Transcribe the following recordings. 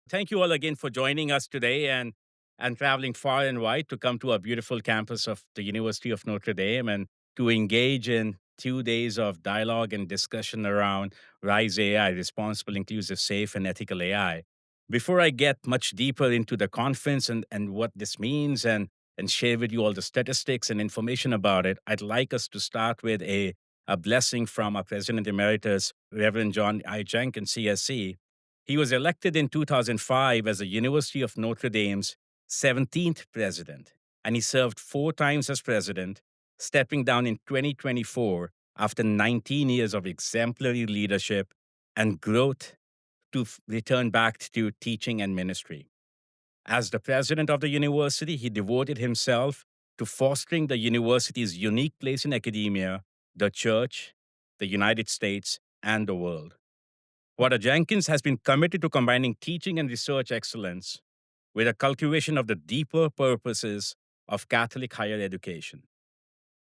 Thank you all again for joining us today and traveling far and wide to come to our beautiful campus of the University of Notre Dame and to engage in 2 days of dialogue and discussion around RISE AI, responsible, inclusive, safe, and ethical AI. Before I get much deeper into the conference and what this means and share with you all the statistics and information about it, I'd like us to start with a blessing from our President Emeritus, Reverend John I. Jenkins, CSC. He was elected in 2005 as the University of Notre Dame's 17th president, and he served 4 times as president, stepping down in 2024 after 19 years of exemplary leadership and growth to return back to teaching and ministry. As the president of the university, he devoted himself to fostering the university's unique place in academia, the church, the United States, and the world. Wada Jenkins has been committed to combining teaching and research excellence with a cultivation of the deeper purposes of Catholic higher education.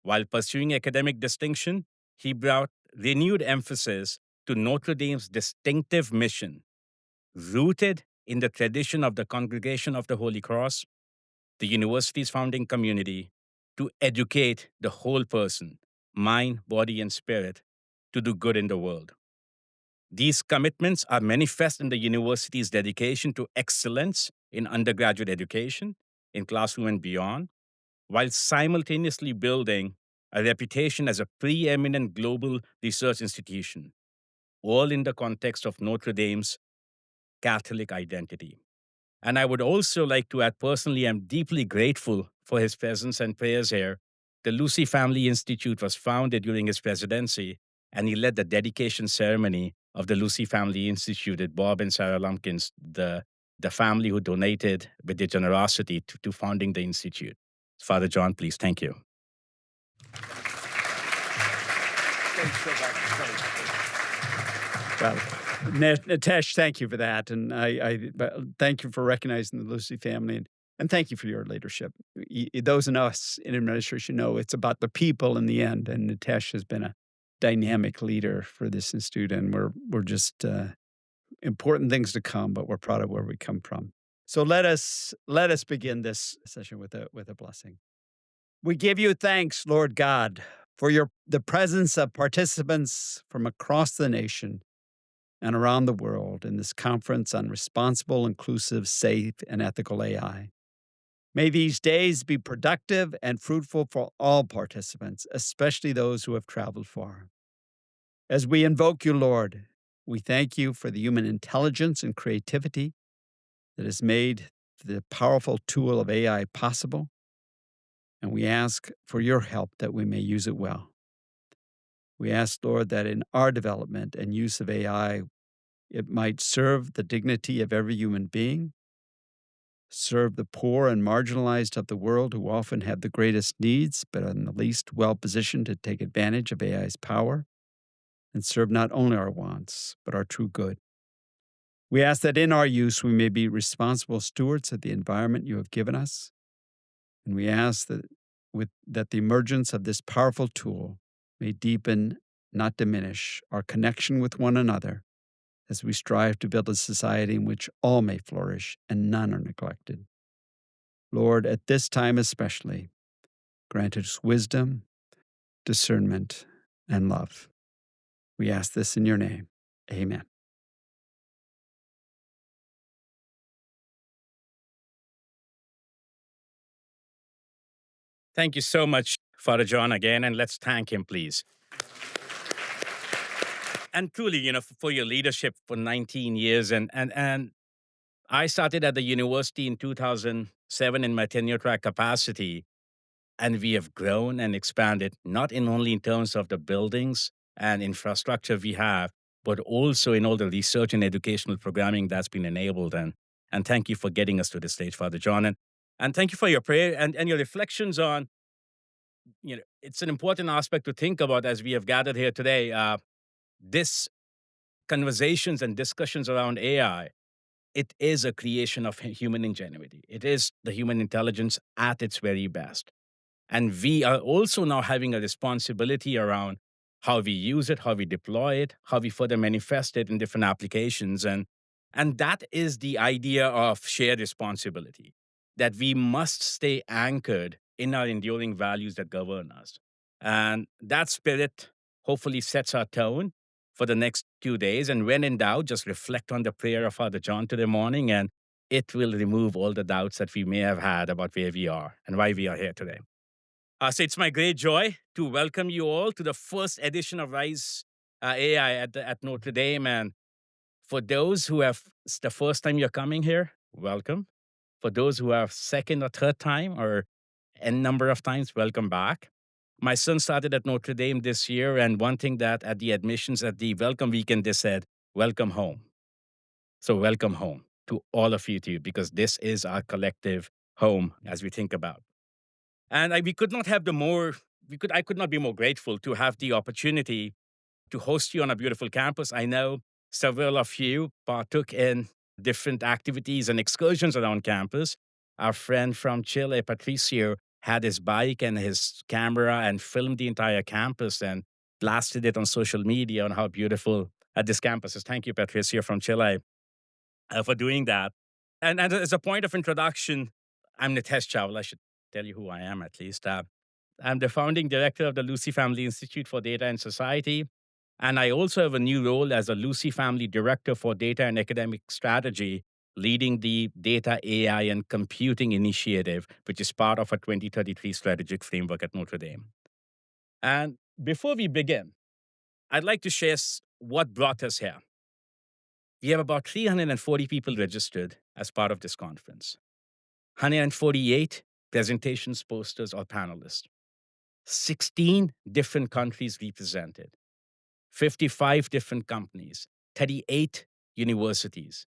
While pursuing academic distinction, he brought renewed emphasis to Notre Dame's distinctive mission, rooted in the tradition of the Congregation of the Holy Cross, the university's founding community, to educate the whole person, mind, body, and spirit, to do good in the world. These commitments are manifest in the university's dedication to excellence in undergraduate education, in classroom and beyond, while simultaneously building a reputation as a preeminent global research institution, all in the context of Notre Dame's Catholic identity. And I would also like to add personally, I'm deeply grateful for his presence and prayers here. The Lucy Family Institute was founded during his presidency, and he led the dedication ceremony of the Lucy Family Institute with Bob and Sarah Lumpkins, the family who donated with their generosity to founding the institute. Father John, please, thank you. Thanks so much. Well, Nitesh, thank you for that. And I thank you for recognizing the Lucy family. And thank you for your leadership. Those in us in administration know it's about the people in the end. And Nitesh has been a dynamic leader for this institute. And we're just important things to come, but we're proud of where we come from. So let us begin this session with a blessing. We give you thanks, Lord God, for the presence of participants from across the nation and around the world in this conference on responsible, inclusive, safe, and ethical AI. May these days be productive and fruitful for all participants, especially those who have traveled far. As we invoke you, Lord, we thank you for the human intelligence and creativity that has made the powerful tool of AI possible, and we ask for your help that we may use it well. We ask, Lord, that in our development and use of AI, it might serve the dignity of every human being, serve the poor and marginalized of the world who often have the greatest needs but are the least well-positioned to take advantage of AI's power, and serve not only our wants, but our true good. We ask that in our use we may be responsible stewards of the environment you have given us, and we ask that the emergence of this powerful tool may deepen, not diminish, our connection with one another as we strive to build a society in which all may flourish and none are neglected. Lord, at this time especially, grant us wisdom, discernment, and love. We ask this in your name. Amen. Thank you so much, Father John, again, and let's thank him, please. And truly, for your leadership for 19 years. And I started at the university in 2007 in my tenure track capacity, and we have grown and expanded, not only in terms of the buildings and infrastructure we have, but also in all the research and educational programming that's been enabled. And thank you for getting us to this stage, Father John. And thank you for your prayer and your reflections on, it's an important aspect to think about as we have gathered here today. This conversations and discussions around AI, it is a creation of human ingenuity. It is the human intelligence at its very best. And we are also now having a responsibility around how we use it, how we deploy it, how we further manifest it in different applications. And And that is the idea of shared responsibility, that we must stay anchored in our enduring values that govern us. And that spirit hopefully sets our tone for the next 2 days. And when in doubt, just reflect on the prayer of Father John today morning, and it will remove all the doubts that we may have had about where we are and why we are here today. So it's my great joy to welcome you all to the first edition of Rise AI at Notre Dame. And for those who have it's the first time you're coming here, welcome. For those who have second or third time or n number of times, welcome back. My son started at Notre Dame this year, and one thing that at the admissions at the welcome weekend they said, "Welcome home." So welcome home to all of you too, because this is our collective home as we think about. And we could not have the more I could not be more grateful to have the opportunity to host you on a beautiful campus. I know several of you partook in different activities and excursions around campus. Our friend from Chile, Patricio, had his bike and his camera and filmed the entire campus and blasted it on social media on how beautiful this campus is. Thank you, Patricio from Chile, for doing that. And as a point of introduction, I'm Nitesh Chawla. I should tell you who I am at least. I'm the founding director of the Lucy Family Institute for Data and Society. And I also have a new role as a Lucy Family Director for Data and Academic Strategy, leading the Data, AI, and Computing Initiative, which is part of a 2033 strategic framework at Notre Dame. And before we begin, I'd like to share what brought us here. We have about 340 people registered as part of this conference, 148 presentations, posters, or panelists, 16 different countries represented, 55 different companies, 38 universities,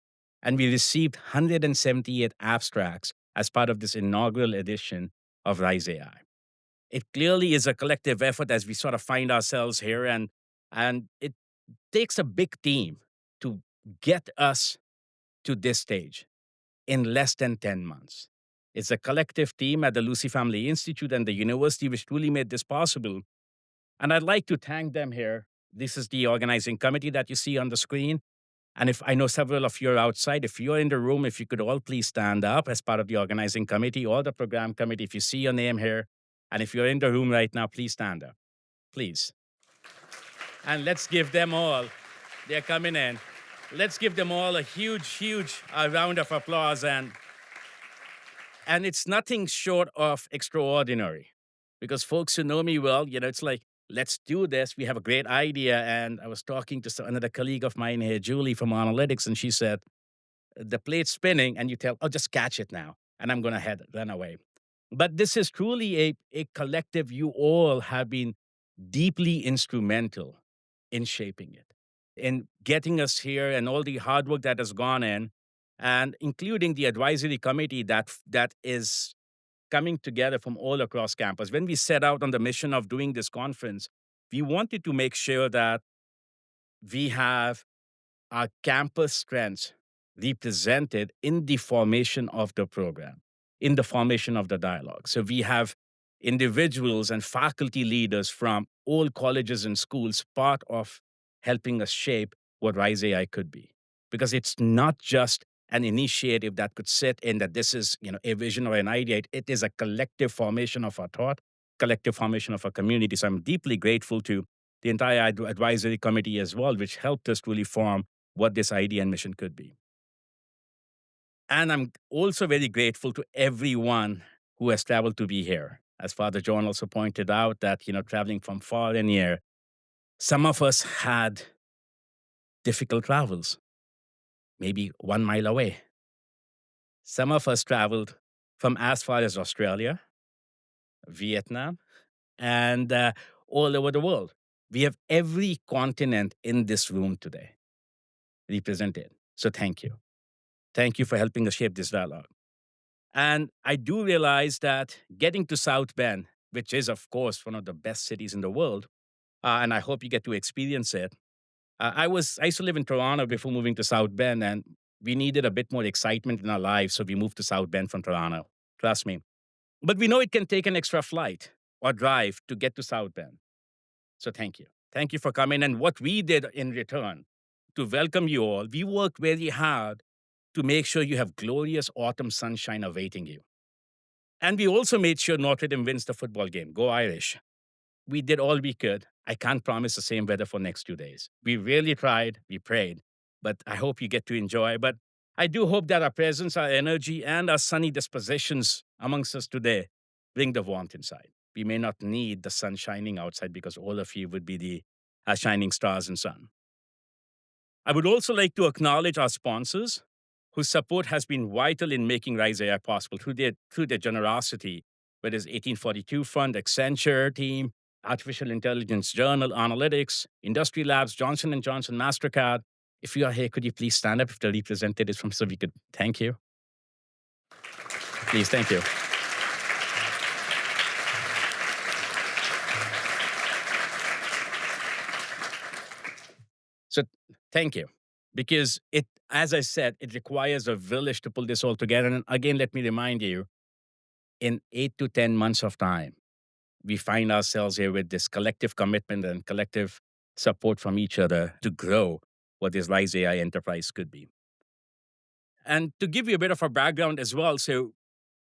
and we received 178 abstracts as part of this inaugural edition of Rise AI. It clearly is a collective effort as we sort of find ourselves here, and it takes a big team to get us to this stage in less than 10 months. It's a collective team at the Lucy Family Institute and the university which truly made this possible. And I'd like to thank them here. This is the organizing committee that you see on the screen. And if I know several of you are outside, if you're in the room, if you could all please stand up as part of the organizing committee or the program committee, if you see your name here, and if you're in the room right now, please stand up, please. And let's give them all, they're coming in. Let's give them all a huge round of applause. And it's nothing short of extraordinary because folks who know me well, it's like, let's do this. We have a great idea. And I was talking to another colleague of mine here, Julie from Analytics, and she said, the plate's spinning, and you tell, oh, just catch it now. And I'm going to run away. But this is truly a collective. You all have been deeply instrumental in shaping it, in getting us here, and all the hard work that has gone in, and including the advisory committee that is coming together from all across campus. When we set out on the mission of doing this conference, we wanted to make sure that we have our campus strengths represented in the formation of the program, in the formation of the dialogue. So we have individuals and faculty leaders from all colleges and schools part of helping us shape what Rise AI could be. Because it's not just an initiative that could sit in that this is a vision or an idea. It is a collective formation of our thought, collective formation of our community. So I'm deeply grateful to the entire advisory committee as well, which helped us really form what this idea and mission could be. And I'm also very grateful to everyone who has traveled to be here. As Father John also pointed out, that, traveling from far and near, some of us had difficult travels, maybe 1 mile away. Some of us traveled from as far as Australia, Vietnam, and all over the world. We have every continent in this room today represented. So thank you. Thank you for helping us shape this dialogue. And I do realize that getting to South Bend, which is, of course, one of the best cities in the world, and I hope you get to experience it. I used to live in Toronto before moving to South Bend, and we needed a bit more excitement in our lives, so we moved to South Bend from Toronto. Trust me. But we know it can take an extra flight or drive to get to South Bend. So thank you. Thank you for coming. And what we did in return to welcome you all. We worked very hard to make sure you have glorious autumn sunshine awaiting you. And we also made sure Notre Dame wins the football game. Go Irish. We did all we could. I can't promise the same weather for next 2 days. We really tried, we prayed, but I hope you get to enjoy. But I do hope that our presence, our energy, and our sunny dispositions amongst us today bring the warmth inside. We may not need the sun shining outside because all of you would be the shining stars and sun. I would also like to acknowledge our sponsors whose support has been vital in making Rise AI possible through their generosity, whether it's 1842 Fund, Accenture team, Artificial Intelligence Journal, Analytics, Industry Labs, Johnson & Johnson, MasterCard. If you are here, could you please stand up if the representative is from so we could thank you? Please, thank you. So thank you. Because it, as I said, it requires a village to pull this all together. And again, let me remind you, in 8 to 10 months of time, we find ourselves here with this collective commitment and collective support from each other to grow what this Rise AI enterprise could be. And to give you a bit of a background as well, so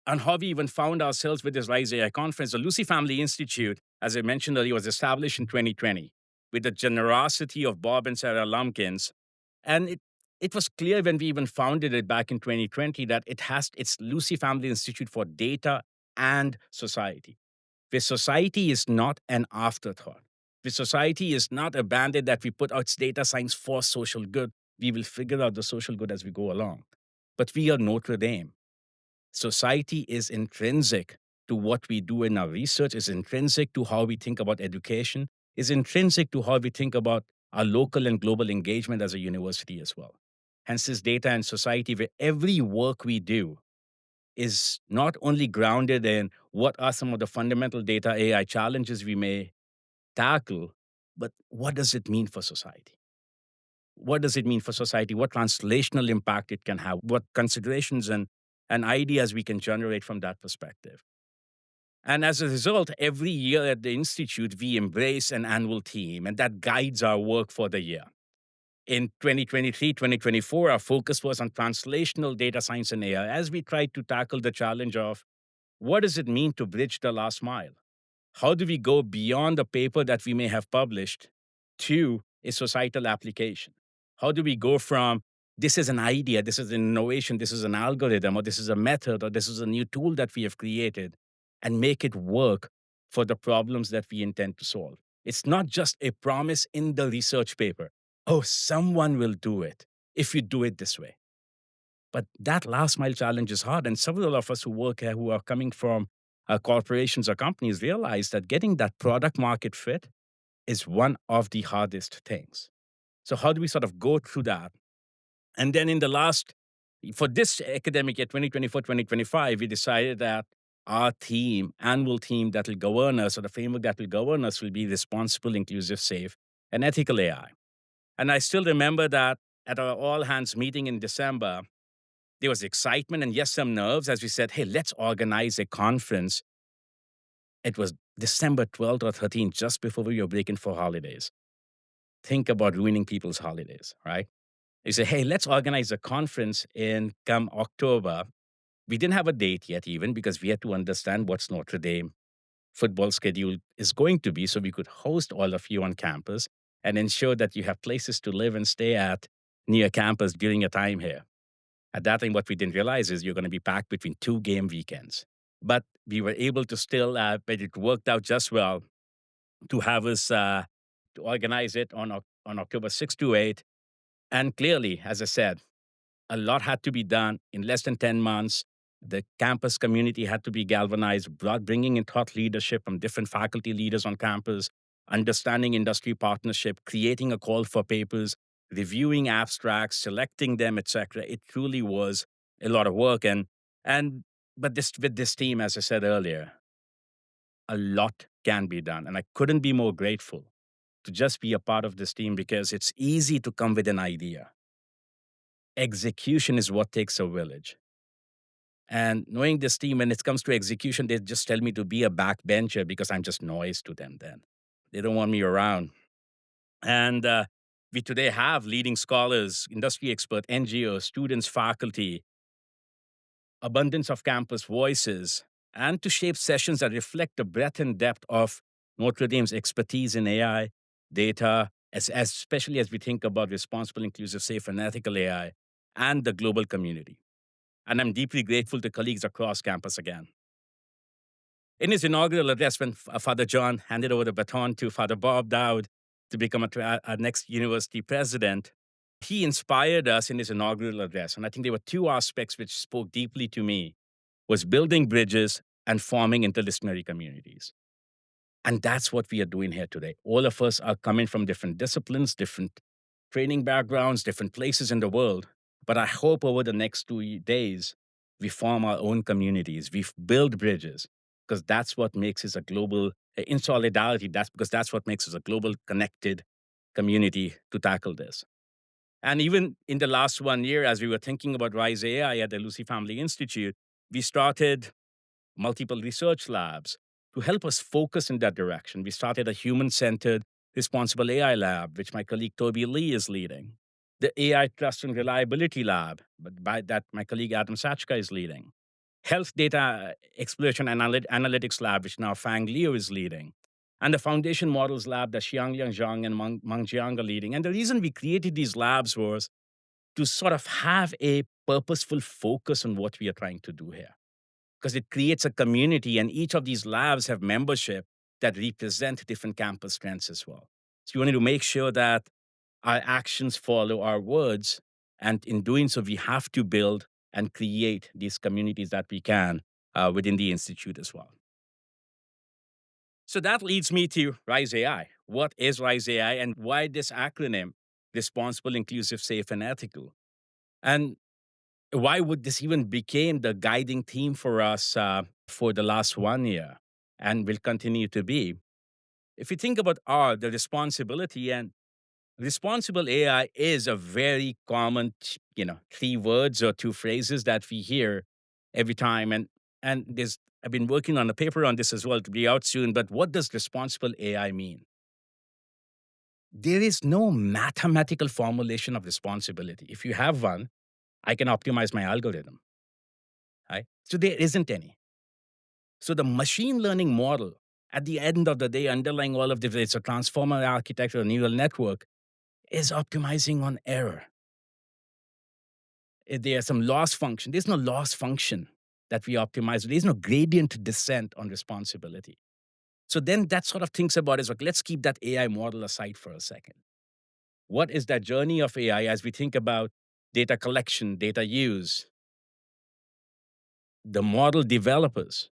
on how we even found ourselves with this Rise AI conference, the Lucy Family Institute, as I mentioned earlier, was established in 2020 with the generosity of Bob and Sarah Lumpkins. And it was clear when we even founded it back in 2020 that it's Lucy Family Institute for Data and Society. Where society is not an afterthought. Where society is not a band-aid that we put out data science for social good. We will figure out the social good as we go along. But we are Notre Dame. Society is intrinsic to what we do in our research, is intrinsic to how we think about education, is intrinsic to how we think about our local and global engagement as a university as well. Hence, this data and society, where every work we do is not only grounded in what are some of the fundamental data AI challenges we may tackle, but what does it mean for society? What does it mean for society? What translational impact it can have? What considerations and ideas we can generate from that perspective? And as a result, every year at the Institute, we embrace an annual theme, and that guides our work for the year. In 2023, 2024, our focus was on translational data science and AI as we tried to tackle the challenge of what does it mean to bridge the last mile? How do we go beyond the paper that we may have published to a societal application? How do we go from this is an idea, this is an innovation, this is an algorithm, or this is a method, or this is a new tool that we have created, and make it work for the problems that we intend to solve? It's not just a promise in the research paper. Oh, someone will do it if you do it this way. But that last mile challenge is hard. And several of us who work here who are coming from corporations or companies realize that getting that product market fit is one of the hardest things. So how do we sort of go through that? And then for this academic year, 2024-2025, we decided that our annual theme that will govern us, or the framework that will govern us, will be responsible, inclusive, safe, and ethical AI. And I still remember that at our all-hands meeting in December, there was excitement and, yes, some nerves as we said, hey, let's organize a conference. It was December 12th or 13th, just before we were breaking for holidays. Think about ruining people's holidays, right? You say, hey, let's organize a conference in come October. We didn't have a date yet even because we had to understand what's Notre Dame football schedule is going to be so we could host all of you on campus and ensure that you have places to live and stay at near campus during your time here. At that time, what we didn't realize is you're going to be packed between 2 game weekends. But we were able to still, but it worked out just well to have us to organize it on October 6th to 8th. And clearly, as I said, a lot had to be done in less than 10 months. The campus community had to be galvanized, bringing in thought leadership from different faculty leaders on campus, understanding industry partnership, creating a call for papers, reviewing abstracts, selecting them, etc. It truly was a lot of work. But with this team, as I said earlier, a lot can be done. And I couldn't be more grateful to just be a part of this team because it's easy to come with an idea. Execution is what takes a village. And knowing this team, when it comes to execution, they just tell me to be a backbencher because I'm just noise to them then. They don't want me around. And We today have leading scholars, industry experts, NGOs, students, faculty, abundance of campus voices, and to shape sessions that reflect the breadth and depth of Notre Dame's expertise in AI, data, especially as we think about responsible, inclusive, safe, and ethical AI, and the global community. And I'm deeply grateful to colleagues across campus again. In his inaugural address, when Father John handed over the baton to Father Bob Dowd to become our next university president, he inspired us in his inaugural address. And I think there were two aspects which spoke deeply to me, was building bridges and forming interdisciplinary communities. And that's what we are doing here today. All of us are coming from different disciplines, different training backgrounds, different places in the world. But I hope over the next 2 days, we form our own communities, we build bridges, because that's what makes us a global, in solidarity, that's because that's what makes us a global connected community to tackle this. And even in the last 1 year, as we were thinking about Rise AI at the Lucy Family Institute, we started multiple research labs to help us focus in that direction. We started a human-centered responsible AI lab, which my colleague Toby Lee is leading. The AI Trust and Reliability Lab, but by that my colleague Adam Sachka is leading. Health Data Exploration Analytics Lab, which now Fang Liu is leading. And the Foundation Models Lab that Xiangliang Zhang and Meng Jiang are leading. And the reason we created these labs was to sort of have a purposeful focus on what we are trying to do here, because it creates a community, and each of these labs have membership that represent different campus strengths as well. So we wanted to make sure that our actions follow our words, and in doing so, we have to build and create these communities that we can within the institute as well. So that leads me to Rise AI. What is Rise AI, and why this acronym, responsible, inclusive, safe, and ethical? And why would this even became the guiding theme for us for the last 1 year and will continue to be? If you think about R, the responsibility, and responsible AI is a very common, 3 words or 2 phrases that we hear every time. And there's I've been working on a paper on this as well to be out soon. But what does responsible AI mean? There is no mathematical formulation of responsibility. If you have one, I can optimize my algorithm. Right? So there isn't any. So the machine learning model, at the end of the day, underlying all of this, it's a transformer architecture, a neural network, is optimizing on error. There's some loss function. There's no loss function that we optimize. There's no gradient descent on responsibility. So then that sort of thinks about is like, let's keep that AI model aside for a second. What is that journey of AI as we think about data collection, data use, the model developers,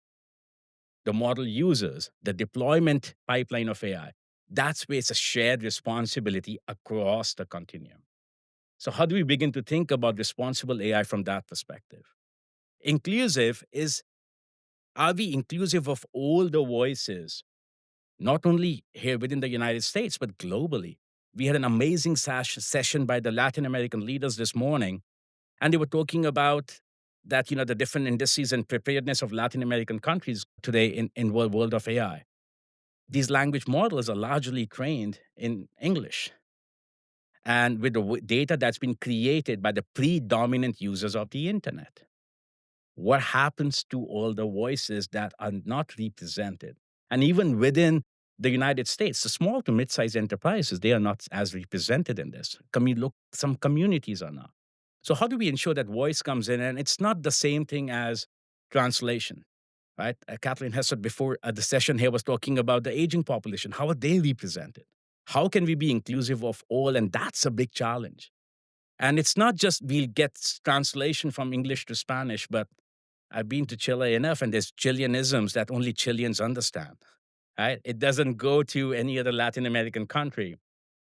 the model users, the deployment pipeline of AI? That's where it's a shared responsibility across the continuum. So how do we begin to think about responsible AI from that perspective? Inclusive is, are we inclusive of all the voices, not only here within the United States, but globally? We had an amazing session by the Latin American leaders this morning, and they were talking about that, the different indices and preparedness of Latin American countries today in world of AI. These language models are largely trained in English and with the data that's been created by the predominant users of the internet. What happens to all the voices that are not represented? And even within the United States, the small to mid-sized enterprises, they are not as represented in this. Look, some communities are not. So how do we ensure that voice comes in? And it's not the same thing as translation, right? Kathleen Hessert before the session here was talking about the aging population. How are they represented? How can we be inclusive of all? And that's a big challenge. And it's not just we'll get translation from English to Spanish, but I've been to Chile enough, and there's Chileanisms that only Chileans understand. Right? It doesn't go to any other Latin American country.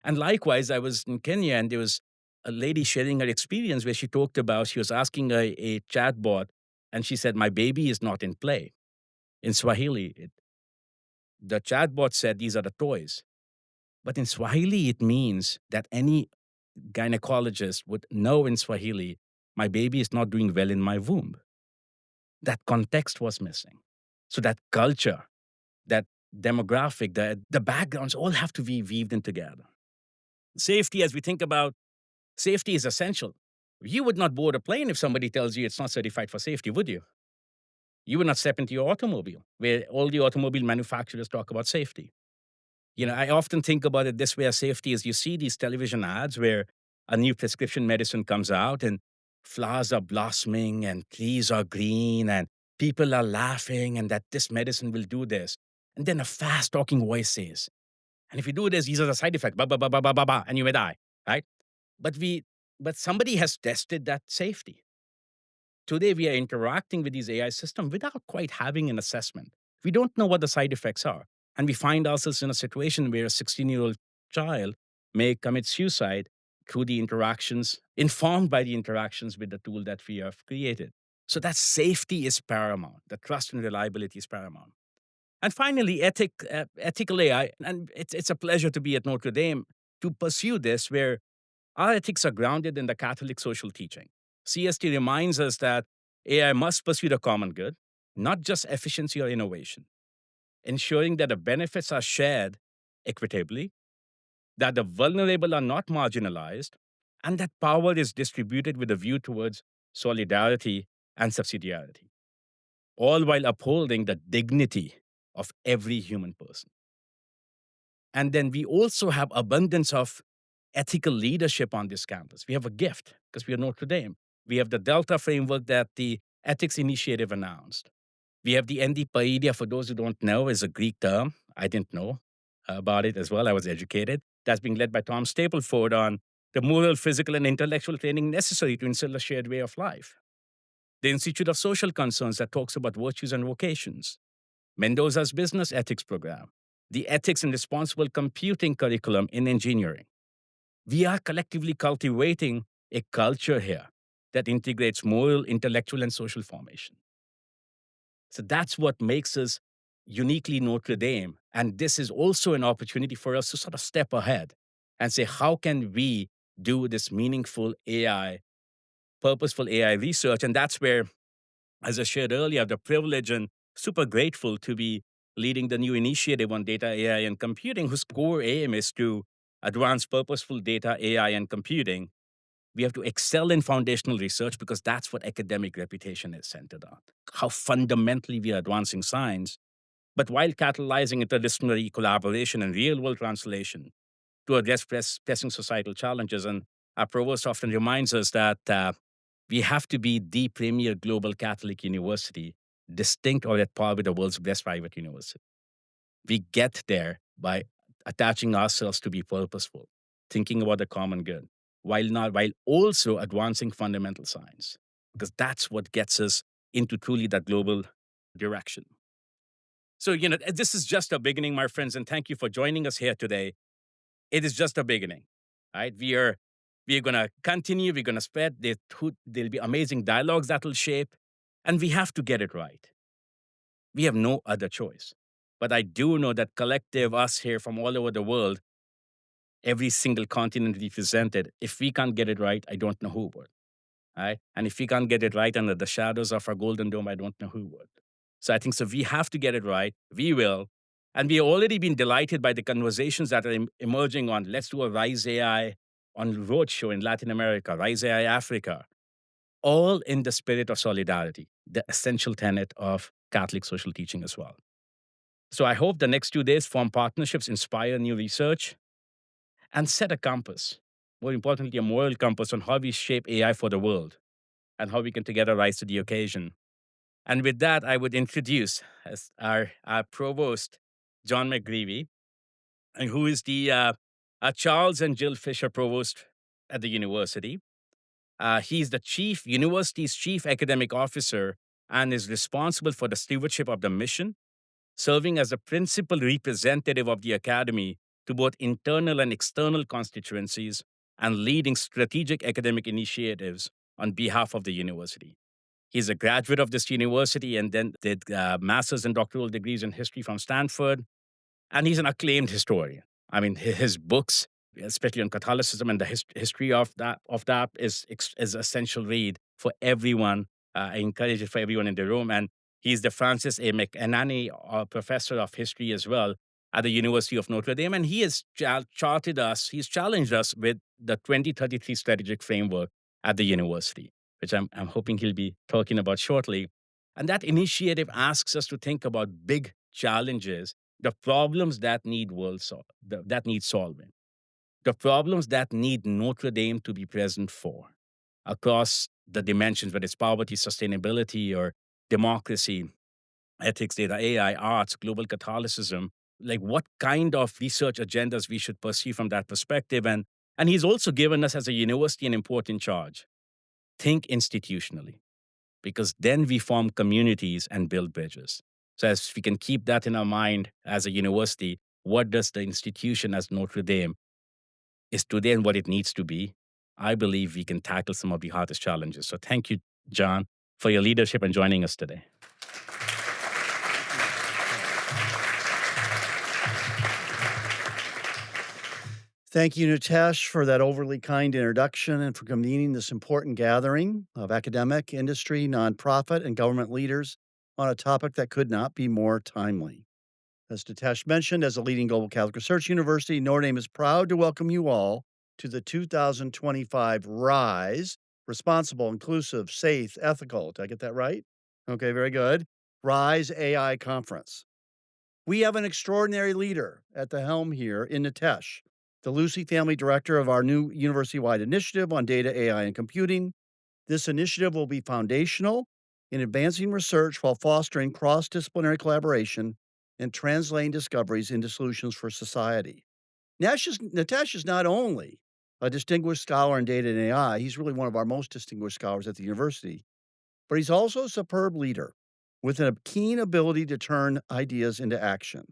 And likewise, I was in Kenya, and there was a lady sharing her experience where she talked about she was asking a chatbot, and she said, "My baby is not in play." In Swahili, the chatbot said, "These are the toys." But in Swahili, it means that any gynecologist would know in Swahili, my baby is not doing well in my womb. That context was missing. So that culture, that demographic, the backgrounds all have to be weaved in together. Safety, as we think about safety, is essential. You would not board a plane if somebody tells you it's not certified for safety, would you? You would not step into your automobile, where all the automobile manufacturers talk about safety. I often think about it this way as safety is you see these television ads where a new prescription medicine comes out and flowers are blossoming and trees are green and people are laughing and that this medicine will do this. And then a fast talking voice says, and if you do this, these are the side effects, ba ba ba ba ba ba ba, and you may die, right? But we but somebody has tested that safety. Today, we are interacting with these AI systems without quite having an assessment. We don't know what the side effects are. And we find ourselves in a situation where a 16-year-old child may commit suicide through the interactions, informed by the interactions with the tool that we have created. So that safety is paramount. The trust and reliability is paramount. And finally, ethical AI. And it's a pleasure to be at Notre Dame to pursue this, where our ethics are grounded in the Catholic social teaching. CST reminds us that AI must pursue the common good, not just efficiency or innovation, ensuring that the benefits are shared equitably, that the vulnerable are not marginalized, and that power is distributed with a view towards solidarity and subsidiarity, all while upholding the dignity of every human person. And then we also have abundance of ethical leadership on this campus. We have a gift because we are Notre Dame. We have the Delta framework that the Ethics Initiative announced. We have the ND Paideia, for those who don't know, is a Greek term. I didn't know about it as well. I was educated. That's being led by Tom Stapleford on the moral, physical, and intellectual training necessary to instill a shared way of life. The Institute of Social Concerns that talks about virtues and vocations. Mendoza's business ethics program. The ethics and responsible computing curriculum in engineering. We are collectively cultivating a culture here that integrates moral, intellectual, and social formation. So that's what makes us uniquely Notre Dame. And this is also an opportunity for us to sort of step ahead and say, how can we do this meaningful AI, purposeful AI research? And that's where, as I shared earlier, I have the privilege and super grateful to be leading the new initiative on data, AI, and computing, whose core aim is to advance purposeful data, AI, and computing. We have to excel in foundational research because that's what academic reputation is centered on. How fundamentally we are advancing science, but while catalyzing interdisciplinary collaboration and real world translation to address pressing societal challenges. And our provost often reminds us that we have to be the premier global Catholic university, distinct or at par with the world's best private university. We get there by attaching ourselves to be purposeful, thinking about the common good, while also advancing fundamental science, because that's what gets us into truly that global direction. So, this is just a beginning, my friends, and thank you for joining us here today. It is just a beginning, right? We are going to continue. We're going to spread. There'll be amazing dialogues that will shape, and we have to get it right. We have no other choice. But I do know that collective us here from all over the world, every single continent represented, if we can't get it right, I don't know who would. Right? And if we can't get it right under the shadows of our golden dome, I don't know who would. So I think so we have to get it right. We will. And we've already been delighted by the conversations that are emerging on let's do a Rise AI on roadshow in Latin America, Rise AI Africa, all in the spirit of solidarity, the essential tenet of Catholic social teaching as well. So I hope the next 2 days form partnerships, inspire new research, and set a compass. More importantly, a moral compass on how we shape AI for the world and how we can together rise to the occasion. And with that, I would introduce as our provost, John McGreevy, and who is the Charles and Jill Fisher Provost at the university. He's the university's chief academic officer and is responsible for the stewardship of the mission, serving as the principal representative of the academy to both internal and external constituencies and leading strategic academic initiatives on behalf of the university. He's a graduate of this university and then did master's and doctoral degrees in history from Stanford. And he's an acclaimed historian. I mean, his books, especially on Catholicism and the history of that, is essential read for everyone. I encourage it for everyone in the room. And he's the Francis A. McEnany Professor of History as well. at the University of Notre Dame, and he has he's challenged us with the 2033 strategic framework at the university, which I'm hoping he'll be talking about shortly. And that initiative asks us to think about big challenges, the problems that that need solving, the problems that need Notre Dame to be present for across the dimensions, whether it's poverty, sustainability, or democracy, ethics, data, AI, arts, global Catholicism, like what kind of research agendas we should pursue from that perspective. And he's also given us as a university an important charge. Think institutionally, because then we form communities and build bridges. So as we can keep that in our mind as a university, what does the institution as Notre Dame is today and what it needs to be? I believe we can tackle some of the hardest challenges. So thank you, John, for your leadership and joining us today. Thank you, Nitesh, for that overly kind introduction and for convening this important gathering of academic, industry, nonprofit, and government leaders on a topic that could not be more timely. As Nitesh mentioned, as a leading global Catholic research university, Notre Dame is proud to welcome you all to the 2025 RISE, Responsible, Inclusive, Safe, Ethical. Did I get that right? Okay, very good. RISE AI Conference. We have an extraordinary leader at the helm here in Nitesh, the Lucy family director of our new university-wide initiative on data, AI, and computing. This initiative will be foundational in advancing research while fostering cross-disciplinary collaboration and translating discoveries into solutions for society. Nitesh is not only a distinguished scholar in data and AI, he's really one of our most distinguished scholars at the university, but he's also a superb leader with a keen ability to turn ideas into action.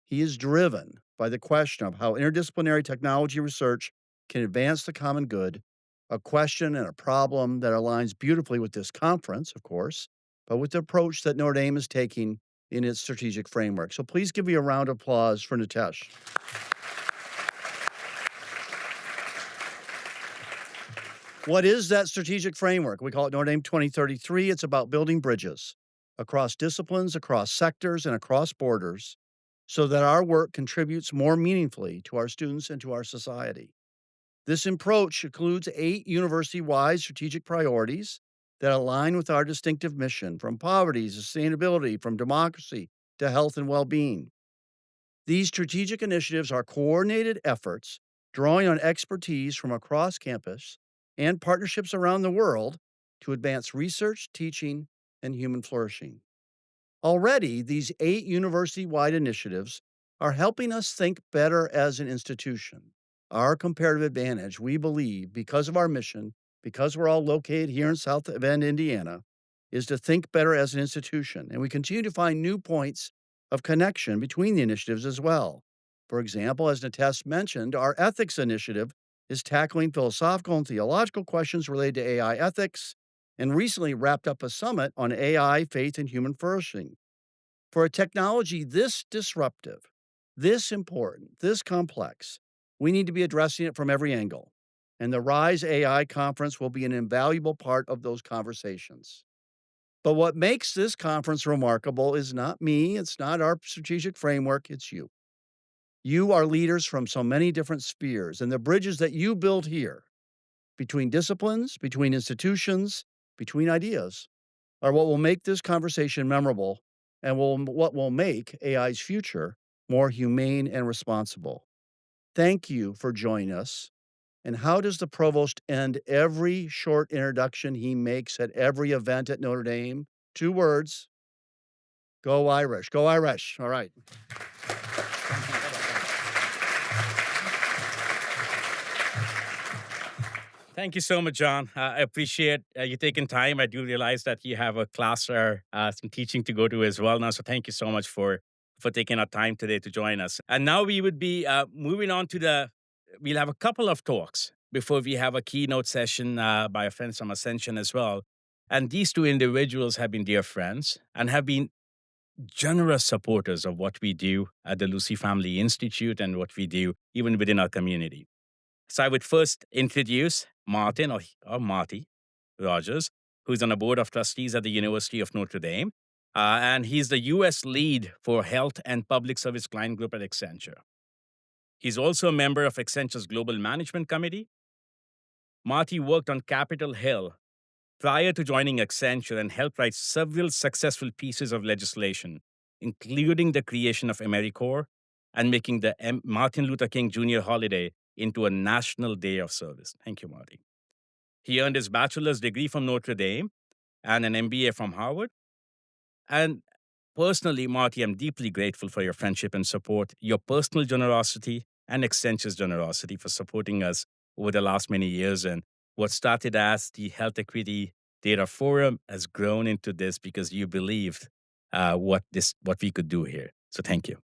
He is driven by the question of how interdisciplinary technology research can advance the common good, a question and a problem that aligns beautifully with this conference, of course, but with the approach that Notre Dame is taking in its strategic framework. So please give me a round of applause for Nitesh. What is that strategic framework? We call it Notre Dame 2033. It's about building bridges across disciplines, across sectors, and across borders so that our work contributes more meaningfully to our students and to our society. This approach includes 8 university-wide strategic priorities that align with our distinctive mission, from poverty to sustainability, from democracy to health and well-being. These strategic initiatives are coordinated efforts drawing on expertise from across campus and partnerships around the world to advance research, teaching, and human flourishing. Already, these 8 university-wide initiatives are helping us think better as an institution. Our comparative advantage, we believe, because of our mission, because we're all located here in South Bend, Indiana, is to think better as an institution. And we continue to find new points of connection between the initiatives as well. For example, as Nitesh mentioned, our ethics initiative is tackling philosophical and theological questions related to AI ethics and recently wrapped up a summit on AI, faith, and human flourishing. For a technology this disruptive, this important, this complex, we need to be addressing it from every angle. And the RISE AI conference will be an invaluable part of those conversations. But what makes this conference remarkable is not me, it's not our strategic framework, it's you. You are leaders from so many different spheres, and the bridges that you build here between disciplines, between institutions, between ideas are what will make this conversation memorable and what will make AI's future more humane and responsible. Thank you for joining us. And how does the provost end every short introduction he makes at every event at Notre Dame? 2 words: go Irish. Go Irish. All right. Thank you so much, John. I appreciate you taking time. I do realize that you have a class or some teaching to go to as well now. So thank you so much for taking our time today to join us. And now we would be moving on to we'll have a couple of talks before we have a keynote session by our friends from Ascension as well. And these 2 individuals have been dear friends and have been generous supporters of what we do at the Lucy Family Institute and what we do even within our community. So I would first introduce Martin or Marty Rogers, who's on a board of trustees at the University of Notre Dame. and he's the US lead for health and public service client group at Accenture. He's also a member of Accenture's Global Management Committee. Marty worked on Capitol Hill prior to joining Accenture and helped write several successful pieces of legislation, including the creation of AmeriCorps and making the Martin Luther King Jr. holiday into a national day of service. Thank you, Marty. He earned his bachelor's degree from Notre Dame and an MBA from Harvard. And personally, Marty, I'm deeply grateful for your friendship and support, your personal generosity, and Accenture's generosity for supporting us over the last many years. And what started as the Health Equity Data Forum has grown into this because you believed what we could do here. So thank you.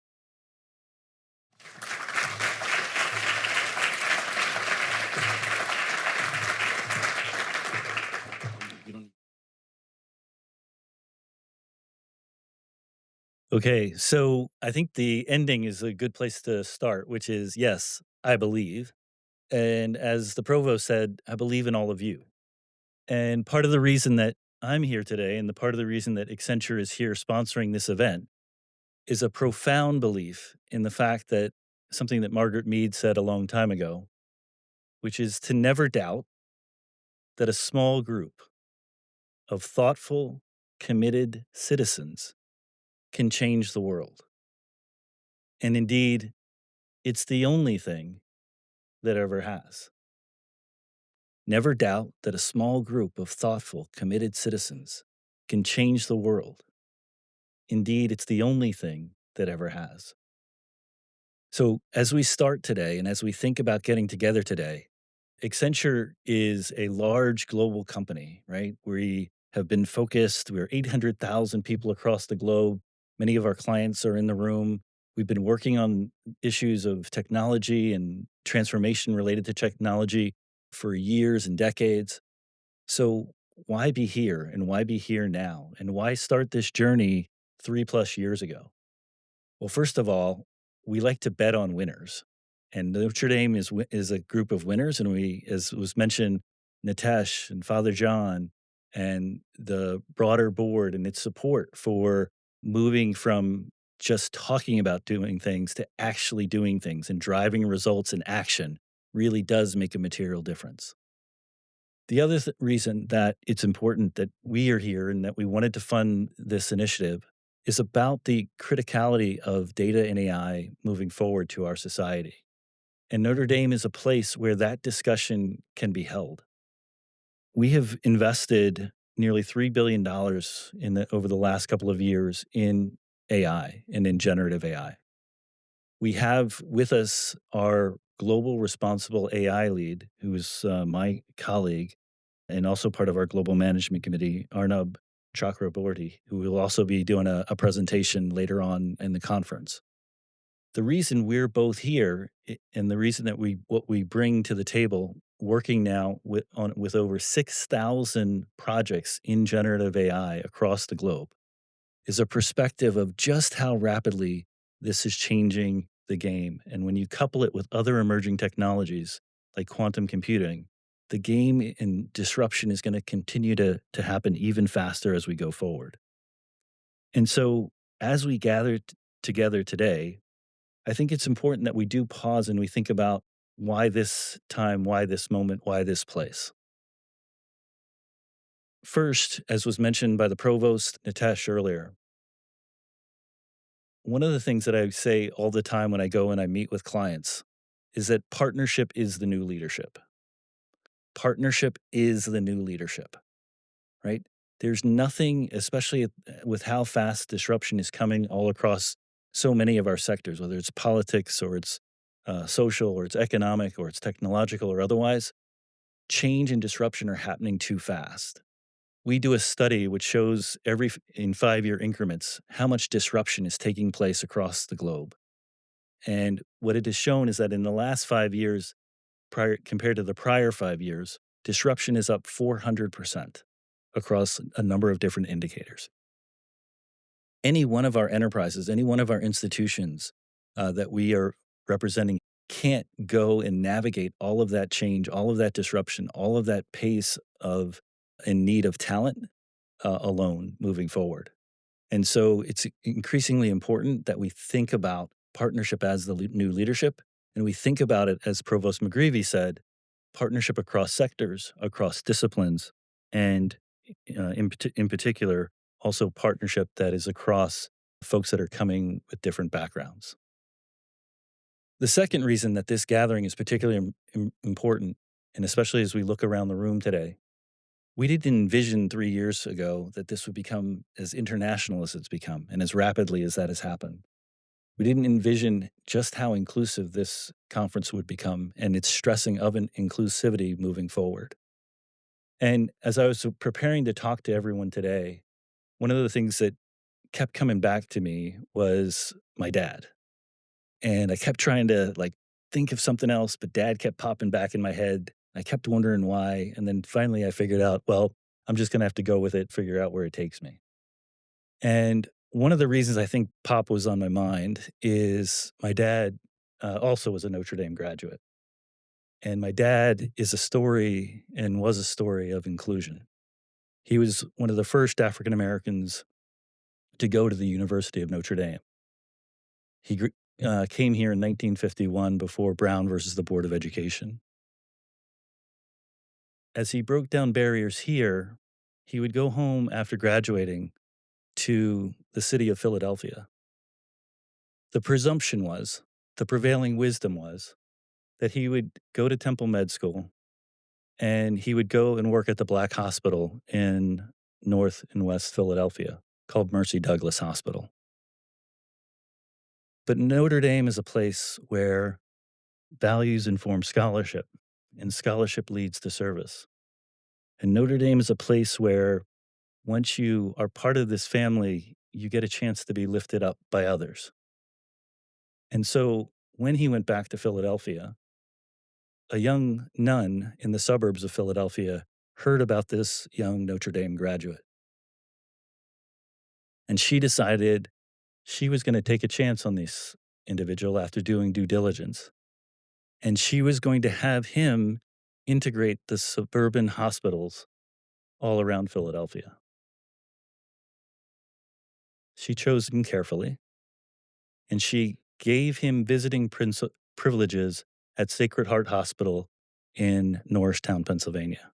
Okay, so I think the ending is a good place to start, which is yes, I believe. And as the provost said, I believe in all of you. And part of the reason that I'm here today and the part of the reason that Accenture is here sponsoring this event is a profound belief in the fact that something that Margaret Mead said a long time ago, which is to never doubt that a small group of thoughtful, committed citizens can change the world. And indeed, it's the only thing that ever has. Never doubt that a small group of thoughtful, committed citizens can change the world. Indeed, it's the only thing that ever has. So, as we start today and as we think about getting together today, Accenture is a large global company, right? We have been focused. We're 800,000 people across the globe. Many of our clients are in the room. We've been working on issues of technology and transformation related to technology for years and decades. So, why be here and why be here now? And why start this journey 3+ years ago? Well, first of all, we like to bet on winners. And Notre Dame is a group of winners. And we, as was mentioned, Nitesh and Father John and the broader board and its support for moving from just talking about doing things to actually doing things and driving results in action really does make a material difference. The other reason that it's important that we are here and that we wanted to fund this initiative is about the criticality of data and AI moving forward to our society. And Notre Dame is a place where that discussion can be held. We have invested nearly $3 billion over the last couple of years in AI and in generative AI. We have with us our global responsible AI lead, who is my colleague and also part of our global management committee, Arnab Chakraborty, who will also be doing a presentation later on in the conference. The reason we're both here and the reason that what we bring to the table working now with over 6,000 projects in generative AI across the globe is a perspective of just how rapidly this is changing the game. And when you couple it with other emerging technologies like quantum computing, the game and disruption is going to continue to happen even faster as we go forward. And so as we gather together today, I think it's important that we do pause and we think about why this time, why this moment, why this place. First, as was mentioned by the provost, Nitesh, earlier, one of the things that I say all the time when I go and I meet with clients is that partnership is the new leadership. Partnership is the new leadership, right? There's nothing, especially with how fast disruption is coming all across so many of our sectors, whether it's politics or it's social or it's economic or it's technological or otherwise, change and disruption are happening too fast. We do a study which shows in 5-year increments how much disruption is taking place across the globe. And what it has shown is that in the last 5 years, compared to the prior 5 years, disruption is up 400% across a number of different indicators. Any one of our enterprises, any one of our institutions that we are representing can't go and navigate all of that change, all of that disruption, all of that pace of in need of talent alone moving forward. And so it's increasingly important that we think about partnership as the new leadership, and we think about it, as Provost McGreevy said, partnership across sectors, across disciplines, and in particular, also partnership that is across folks that are coming with different backgrounds. The second reason that this gathering is particularly important, and especially as we look around the room today, we didn't envision 3 years ago that this would become as international as it's become and as rapidly as that has happened. We didn't envision just how inclusive this conference would become and its stressing of an inclusivity moving forward. And as I was preparing to talk to everyone today, one of the things that kept coming back to me was my dad. And I kept trying to like think of something else, but dad kept popping back in my head. I kept wondering why. And then finally I figured out, well, I'm just going to have to go with it, figure out where it takes me. And one of the reasons I think Pop was on my mind is my dad also was a Notre Dame graduate. And my dad is a story and was a story of inclusion. He was one of the first African Americans to go to the University of Notre Dame. He came here in 1951 before Brown versus the Board of Education. As he broke down barriers here, he would go home after graduating to the city of Philadelphia. The presumption was, the prevailing wisdom was, that he would go to Temple Med School and he would go and work at the Black Hospital in North and West Philadelphia called Mercy Douglas Hospital. But Notre Dame is a place where values inform scholarship, and scholarship leads to service. And Notre Dame is a place where once you are part of this family, you get a chance to be lifted up by others. And so when he went back to Philadelphia, a young nun in the suburbs of Philadelphia heard about this young Notre Dame graduate. And she decided she was going to take a chance on this individual after doing due diligence. And she was going to have him integrate the suburban hospitals all around Philadelphia. She chose him carefully, and she gave him visiting privileges at Sacred Heart Hospital in Norristown, Pennsylvania.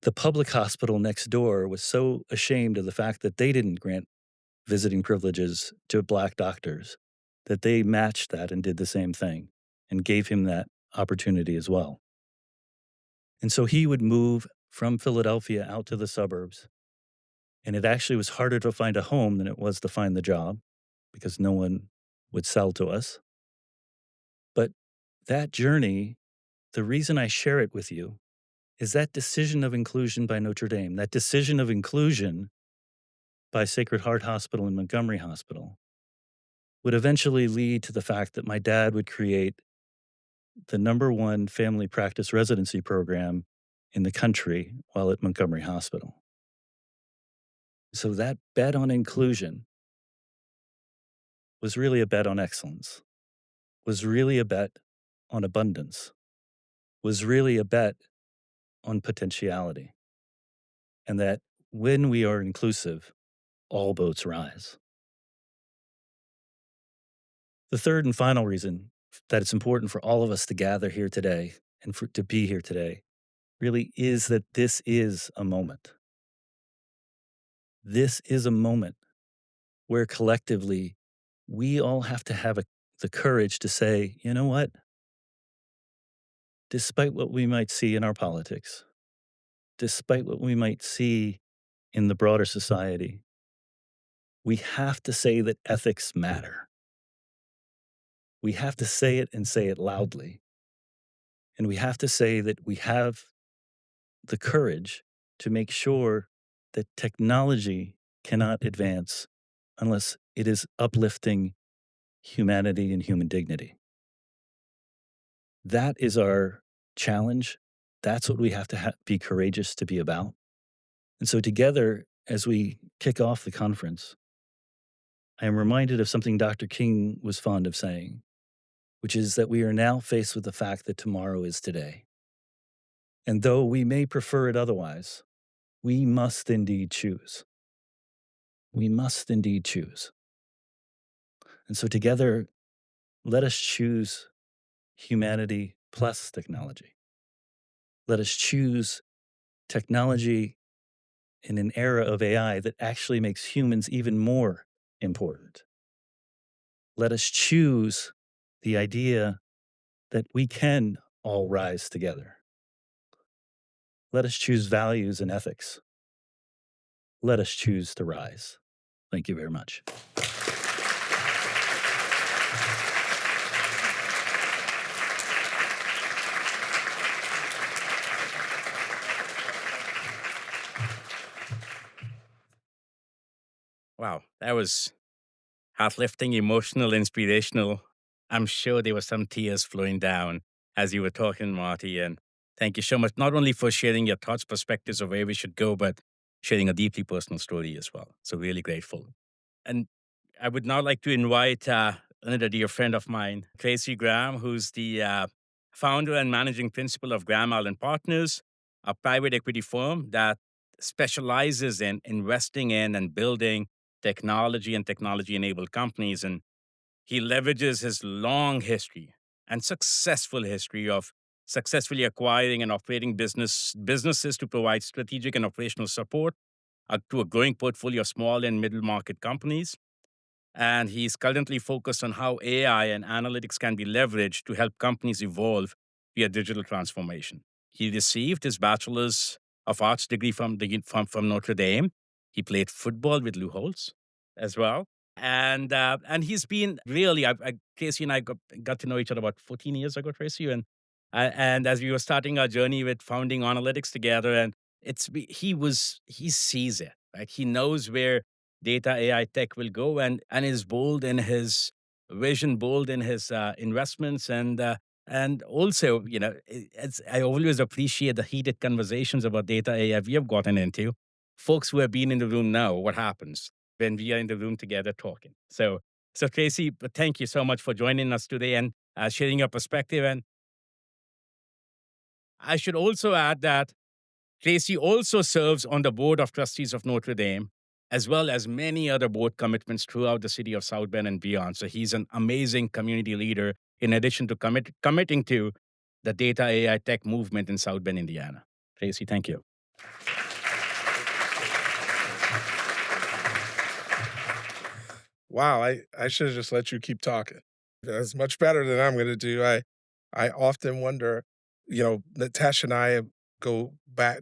The public hospital next door was so ashamed of the fact that they didn't grant visiting privileges to Black doctors that they matched that and did the same thing and gave him that opportunity as well. And so he would move from Philadelphia out to the suburbs. And it actually was harder to find a home than it was to find the job because no one would sell to us. But that journey, the reason I share it with you is that decision of inclusion by Notre Dame, that decision of inclusion by Sacred Heart Hospital and Montgomery Hospital would eventually lead to the fact that my dad would create the #1 family practice residency program in the country while at Montgomery Hospital. So that bet on inclusion was really a bet on excellence, was really a bet on abundance, was really a bet on potentiality. And that when we are inclusive, all boats rise. The third and final reason that it's important for all of us to gather here today and to be here today really is that this is a moment. This is a moment where collectively we all have to have the courage to say, you know what? Despite what we might see in our politics, despite what we might see in the broader society, we have to say that ethics matter. We have to say it and say it loudly. And we have to say that we have the courage to make sure that technology cannot advance unless it is uplifting humanity and human dignity. That is our challenge. That's what we have to be courageous to be about. And so together, as we kick off the conference, I am reminded of something Dr. King was fond of saying, which is that we are now faced with the fact that tomorrow is today. And though we may prefer it otherwise, we must indeed choose. We must indeed choose. And so together, let us choose humanity plus technology. Let us choose technology in an era of AI that actually makes humans even more important. Let us choose the idea that we can all rise together. Let us choose values and ethics. Let us choose to rise. Thank you very much. Wow, that was heart-lifting, emotional, inspirational. I'm sure there were some tears flowing down as you were talking, Marty. And thank you so much, not only for sharing your thoughts, perspectives of where we should go, but sharing a deeply personal story as well. So really grateful. And I would now like to invite another dear friend of mine, Tracy Graham, who's the founder and managing principal of Graham Allen Partners, a private equity firm that specializes in investing in and building technology and technology enabled companies. And he leverages his long history and successful history of successfully acquiring and operating businesses to provide strategic and operational support to a growing portfolio of small and middle market companies. And he's currently focused on how AI and analytics can be leveraged to help companies evolve via digital transformation. He received his Bachelor's of Arts degree from Notre Dame. He played football with Lou Holtz as well. And he's been really, Tracy and I got to know each other about 14 years ago, Tracy. And as we were starting our journey with founding Analytics together, and he sees it, right? He knows where data AI tech will go, and is bold in his vision, bold in his investments, and also, I always appreciate the heated conversations about data AI we have gotten into. Folks who have been in the room know what happens when we are in the room together talking. So Tracy, thank you so much for joining us today and sharing your perspective. And I should also add that Tracy also serves on the board of trustees of Notre Dame, as well as many other board commitments throughout the city of South Bend and beyond. So he's an amazing community leader, in addition to committing to the data AI tech movement in South Bend, Indiana. Tracy, thank you. Wow, I should have just let you keep talking. That's much better than I'm gonna do. I often wonder, Nitesh and I go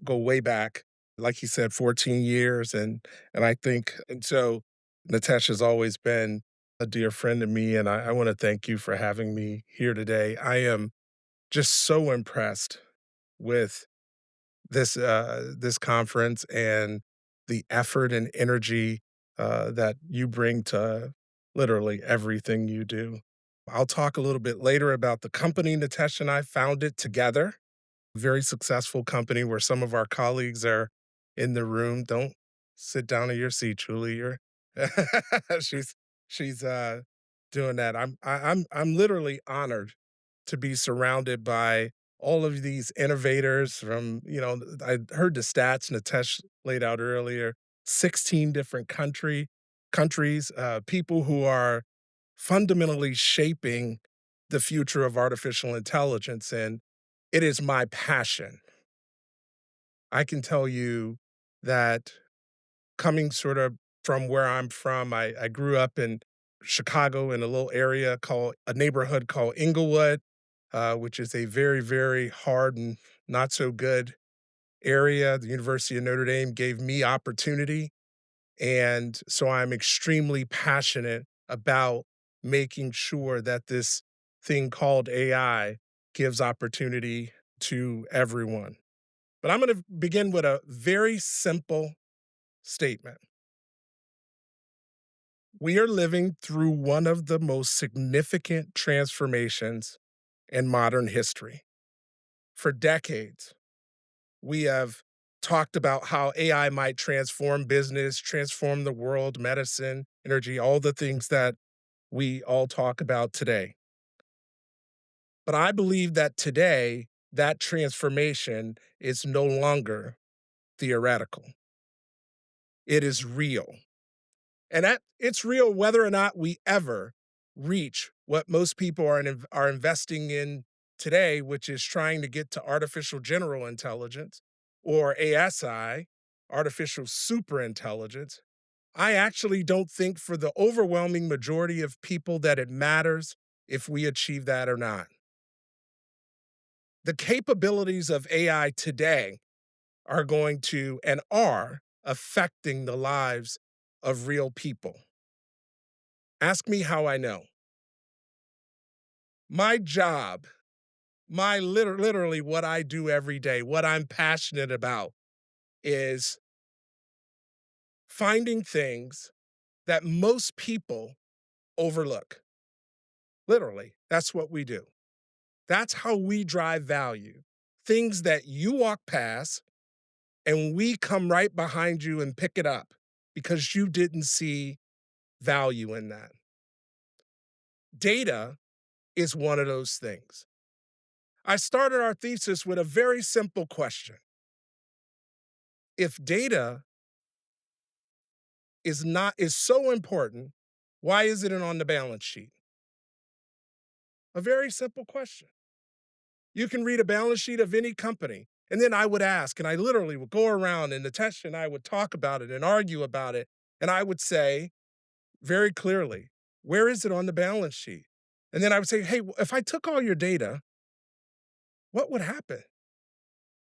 way back, like you said, 14 years, and I think, and so Nitesh has always been a dear friend to me, and I wanna thank you for having me here today. I am just so impressed with this conference and the effort and energy that you bring to literally everything you do. I'll talk a little bit later about the company Nitesh and I founded together. Very successful company where some of our colleagues are in the room. Don't sit down in your seat, Julie. You're she's she's doing that. I'm literally honored to be surrounded by all of these innovators from, I heard the stats Nitesh laid out earlier, 16 different countries, people who are fundamentally shaping the future of artificial intelligence. And it is my passion. I can tell you that coming sort of from where I'm from, I grew up in Chicago in a little area called a neighborhood called Inglewood, which is a very, very hard and not so good area. The University of Notre Dame gave me opportunity. And so I'm extremely passionate about making sure that this thing called AI gives opportunity to everyone. But I'm going to begin with a very simple statement. We are living through one of the most significant transformations in modern history. For decades, we have talked about how AI might transform business, transform the world, medicine, energy, all the things that we all talk about today. But I believe that today, that transformation is no longer theoretical. It is real. And that it's real whether or not we ever reach what most people are investing in today, which is trying to get to artificial general intelligence or ASI, artificial superintelligence. I actually don't think for the overwhelming majority of people that it matters if we achieve that or not. The capabilities of AI today are going to and are affecting the lives of real people. Ask me how I know. My job, literally what I do every day, what I'm passionate about is finding things that most people overlook. Literally, that's what we do. That's how we drive value. Things that you walk past and we come right behind you and pick it up because you didn't see value in that. Data is one of those things. I started our thesis with a very simple question. If data is so important, why isn't it on the balance sheet? A very simple question. You can read a balance sheet of any company. And then I would ask, and I literally would go around and Nitesh and I would talk about it and argue about it. And I would say very clearly, where is it on the balance sheet? And then I would say, hey, if I took all your data, what would happen?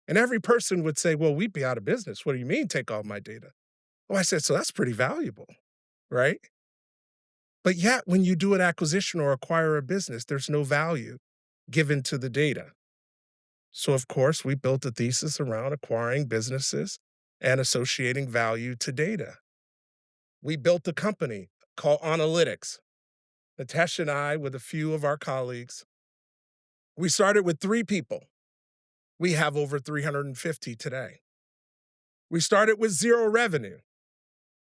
And every person would say, well, we'd be out of business. What do you mean take all my data? Oh, I said, so that's pretty valuable, right? But yet, when you do an acquisition or acquire a business, there's no value given to the data. So, of course, we built a thesis around acquiring businesses and associating value to data. We built a company called Analytics. Nitesh and I, with a few of our colleagues, we started with 3 people. We have over 350 today. We started with 0 revenue.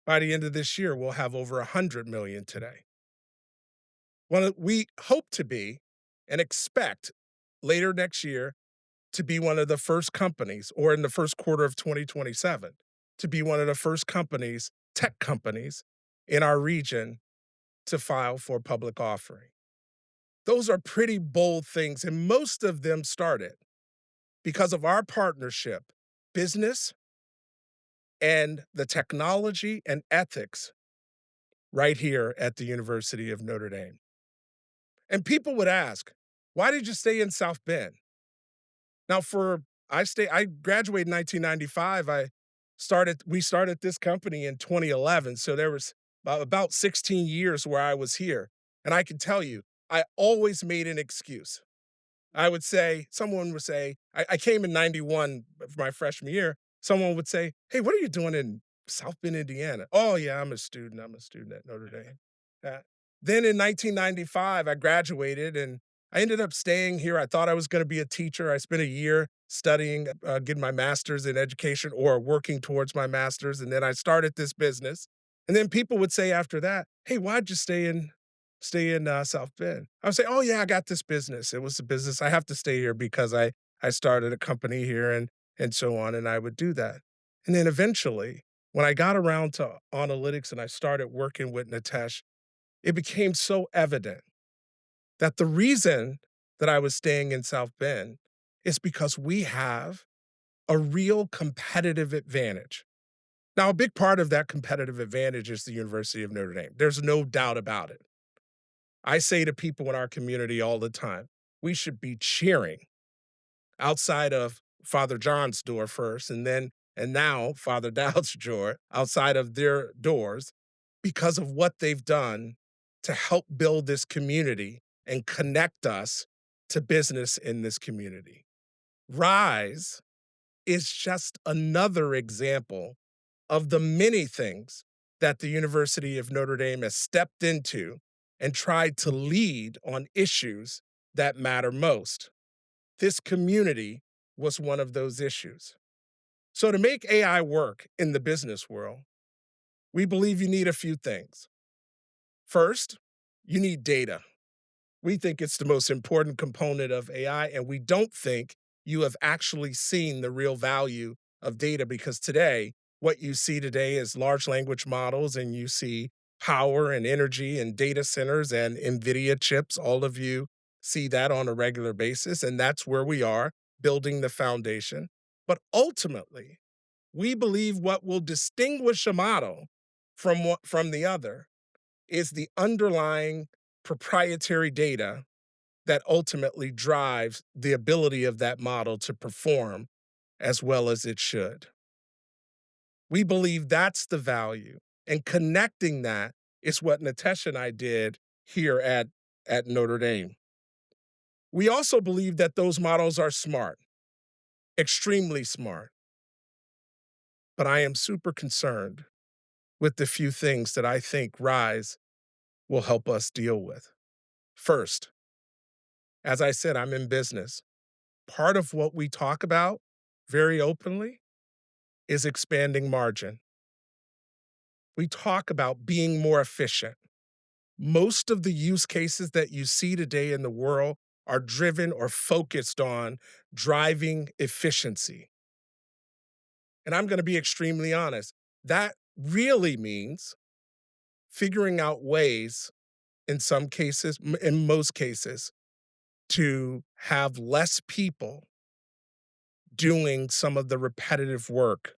By the end of this year, we'll have over 100 million today. We hope to be and expect later next year to be one of the first companies, or in the first quarter of 2027, to be one of the first companies, tech companies, in our region to file for public offering. Those are pretty bold things, and most of them started because of our partnership, business and the technology and ethics right here at the University of Notre Dame. And people would ask, why did you stay in South Bend? Now, I graduated in 1995. We started this company in 2011. So there was about 16 years where I was here. And I can tell you, I always made an excuse. Someone would say, I came in 91 for my freshman year. Someone would say, hey, what are you doing in South Bend, Indiana? Oh, yeah, I'm a student. I'm a student at Notre Dame. Then in 1995, I graduated and I ended up staying here. I thought I was going to be a teacher. I spent a year studying, getting my master's in education or working towards my master's. And then I started this business. And then people would say after that, hey, why'd you stay in South Bend? I would say, oh, yeah, I got this business. It was a business. I have to stay here because I started a company here and so on. And I would do that. And then eventually, when I got around to analytics and I started working with Nitesh, it became so evident that the reason that I was staying in South Bend is because we have a real competitive advantage. Now, a big part of that competitive advantage is the University of Notre Dame. There's no doubt about it. I say to people in our community all the time, we should be cheering outside of Father John's door first, and now Father Dowd's door, outside of their doors, because of what they've done to help build this community and connect us to business in this community. RISE is just another example of the many things that the University of Notre Dame has stepped into and tried to lead on issues that matter most. This community was one of those issues. So to make AI work in the business world, we believe you need a few things. First, you need data. We think it's the most important component of AI, and we don't think you have actually seen the real value of data because today what you see today is large language models, and you see power and energy and data centers and NVIDIA chips. All of you see that on a regular basis, and that's where we are building the foundation. But ultimately, we believe what will distinguish a model from the other is the underlying proprietary data that ultimately drives the ability of that model to perform as well as it should. We believe that's the value. And connecting that is what Nitesh and I did here at Notre Dame. We also believe that those models are smart, extremely smart. But I am super concerned with the few things that I think RISE will help us deal with. First, as I said, I'm in business. Part of what we talk about very openly is expanding margin. We talk about being more efficient. Most of the use cases that you see today in the world are driven or focused on driving efficiency. And I'm going to be extremely honest. That really means figuring out ways, in some cases, in most cases, to have less people doing some of the repetitive work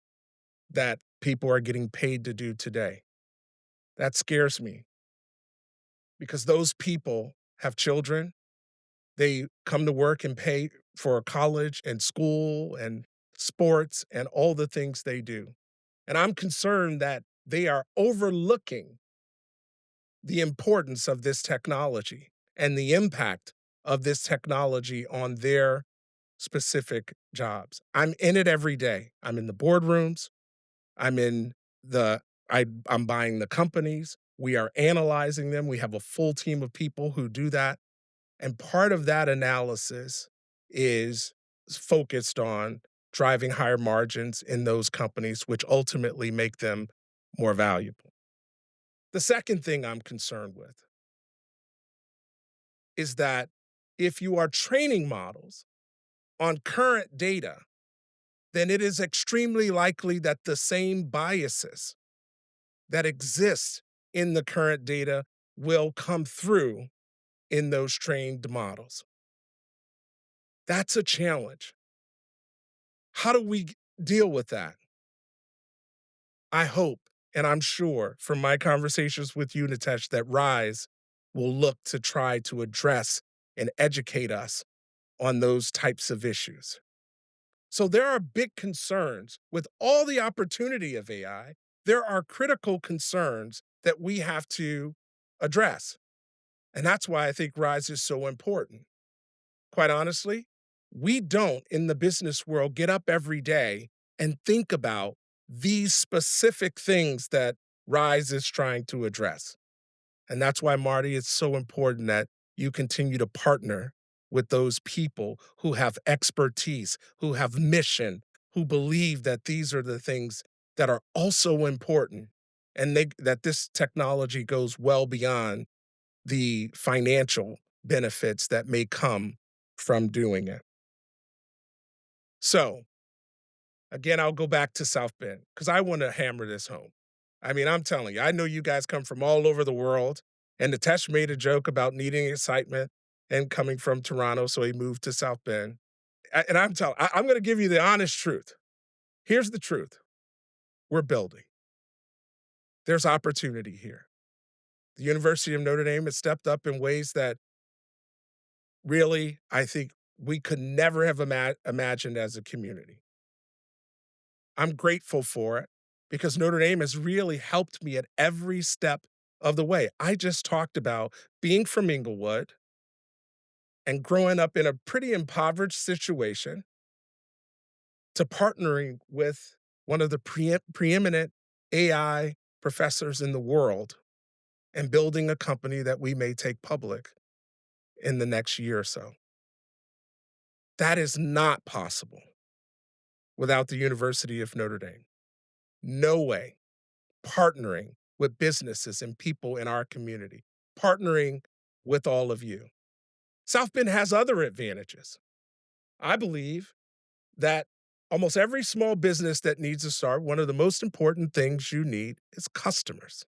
that people are getting paid to do today. That scares me because those people have children. They come to work and pay for college and school and sports and all the things they do. And I'm concerned that they are overlooking the importance of this technology and the impact of this technology on their specific jobs. I'm in it every day. I'm in the boardrooms. I'm in the I'm buying the companies. We are analyzing them. We have a full team of people who do that. And part of that analysis is focused on driving higher margins in those companies, which ultimately make them more valuable. The second thing I'm concerned with is that if you are training models on current data, then it is extremely likely that the same biases that exist in the current data will come through in those trained models. That's a challenge. How do we deal with that? I hope, and I'm sure from my conversations with you, Nitesh, that RISE will look to try to address and educate us on those types of issues. So there are big concerns with all the opportunity of AI. There are critical concerns that we have to address. And that's why I think RISE is so important. Quite honestly, we don't in the business world get up every day and think about these specific things that RISE is trying to address. And that's why, Marty, it's so important that you continue to partner with those people who have expertise, who have mission, who believe that these are the things that are also important and that this technology goes well beyond the financial benefits that may come from doing it. So, again, I'll go back to South Bend because I want to hammer this home. I mean, I'm telling you, I know you guys come from all over the world, and Nitesh made a joke about needing excitement and coming from Toronto, so he moved to South Bend. And I'm going to give you the honest truth. Here's the truth. We're building. There's opportunity here. The University of Notre Dame has stepped up in ways that really, I think we could never have imagined as a community. I'm grateful for it because Notre Dame has really helped me at every step of the way. I just talked about being from Inglewood and growing up in a pretty impoverished situation to partnering with one of the preeminent AI professors in the world and building a company that we may take public in the next year or so. That is not possible without the University of Notre Dame. No way. Partnering with businesses and people in our community, partnering with all of you. South Bend has other advantages. I believe that almost every small business that needs to start, one of the most important things you need is customers.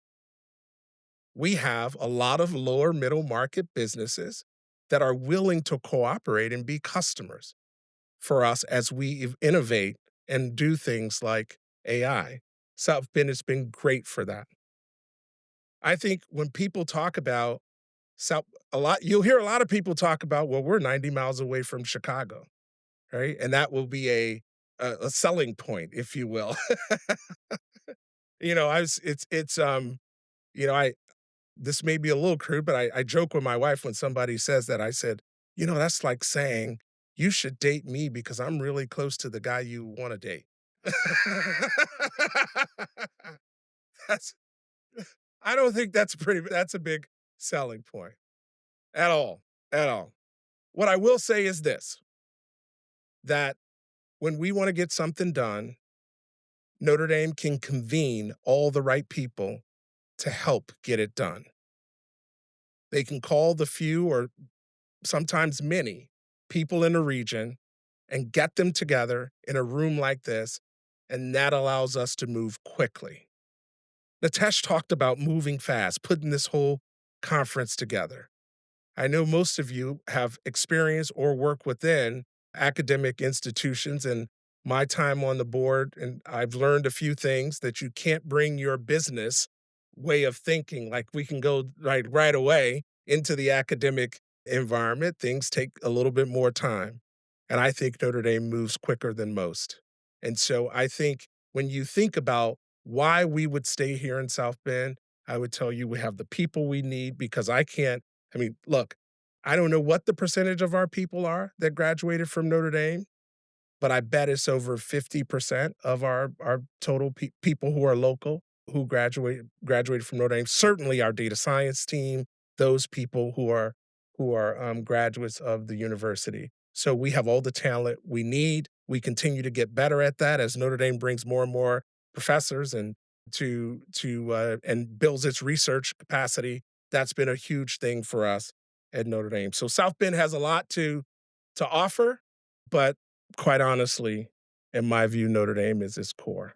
We have a lot of lower middle market businesses that are willing to cooperate and be customers for us as we innovate and do things like AI. South Bend has been great for that. I think when people talk about South, you'll hear a lot of people talk about, well, we're 90 miles away from Chicago, right? And that will be a selling point, if you will. I was, it's I this may be a little crude, but I joke with my wife when somebody says that. I said, that's like saying you should date me because I'm really close to the guy you want to date. that's I don't think that's a big selling point at all. At all. What I will say is this, that when we want to get something done, Notre Dame can convene all the right people to help get it done. They can call the few or sometimes many people in the region and get them together in a room like this, and that allows us to move quickly. Nitesh talked about moving fast, putting this whole conference together. I know most of you have experience or work within academic institutions, and my time on the board, and I've learned a few things that you can't bring your business way of thinking like we can go right away into the academic environment. Things take a little bit more time. And I think Notre Dame moves quicker than most. And so I think when you think about why we would stay here in South Bend, I would tell you we have the people we need because look, I don't know what the percentage of our people are that graduated from Notre Dame, but I bet it's over 50% of our total people who are local who graduated from Notre Dame. Certainly our data science team, those people who are graduates of the university. So we have all the talent we need. We continue to get better at that as Notre Dame brings more and more professors and and builds its research capacity. That's been a huge thing for us at Notre Dame. So South Bend has a lot to offer, but quite honestly, in my view, Notre Dame is its core.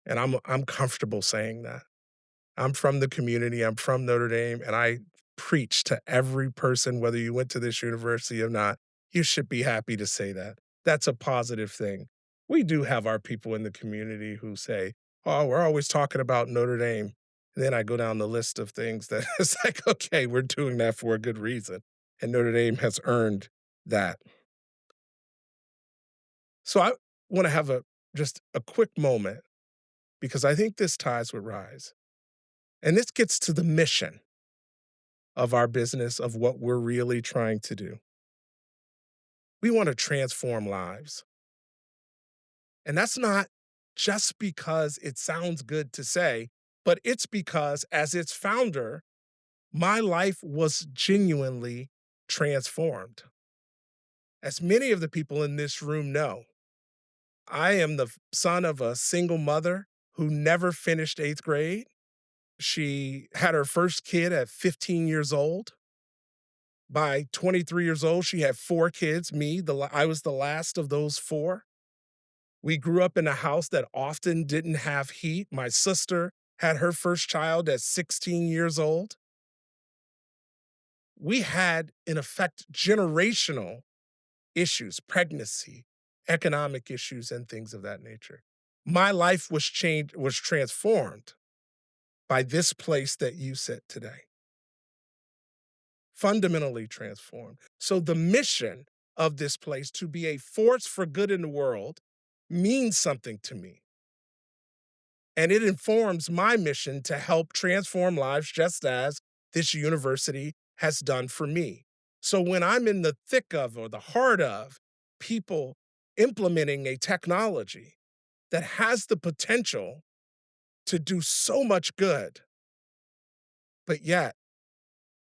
And I'm comfortable saying that. I'm from the community, I'm from Notre Dame, and I preach to every person, whether you went to this university or not, you should be happy to say that. That's a positive thing. We do have our people in the community who say, oh, we're always talking about Notre Dame. And then I go down the list of things that it's like, okay, we're doing that for a good reason. And Notre Dame has earned that. So I want to have just a quick moment because I think this ties with Rise. And this gets to the mission of our business, of what we're really trying to do. We want to transform lives. And that's not just because it sounds good to say, but it's because as its founder, my life was genuinely transformed. As many of the people in this room know, I am the son of a single mother who never finished 8th grade. She had her first kid at 15 years old. By 23 years old, she had 4 kids, I was the last of those 4. We grew up in a house that often didn't have heat. My sister had her first child at 16 years old. We had, in effect, generational issues, pregnancy, economic issues, and things of that nature. My life was transformed by this place that you sit today. Fundamentally transformed. So the mission of this place to be a force for good in the world means something to me. And it informs my mission to help transform lives just as this university has done for me. So when I'm in the thick of or the heart of people implementing a technology that has the potential to do so much good, but yet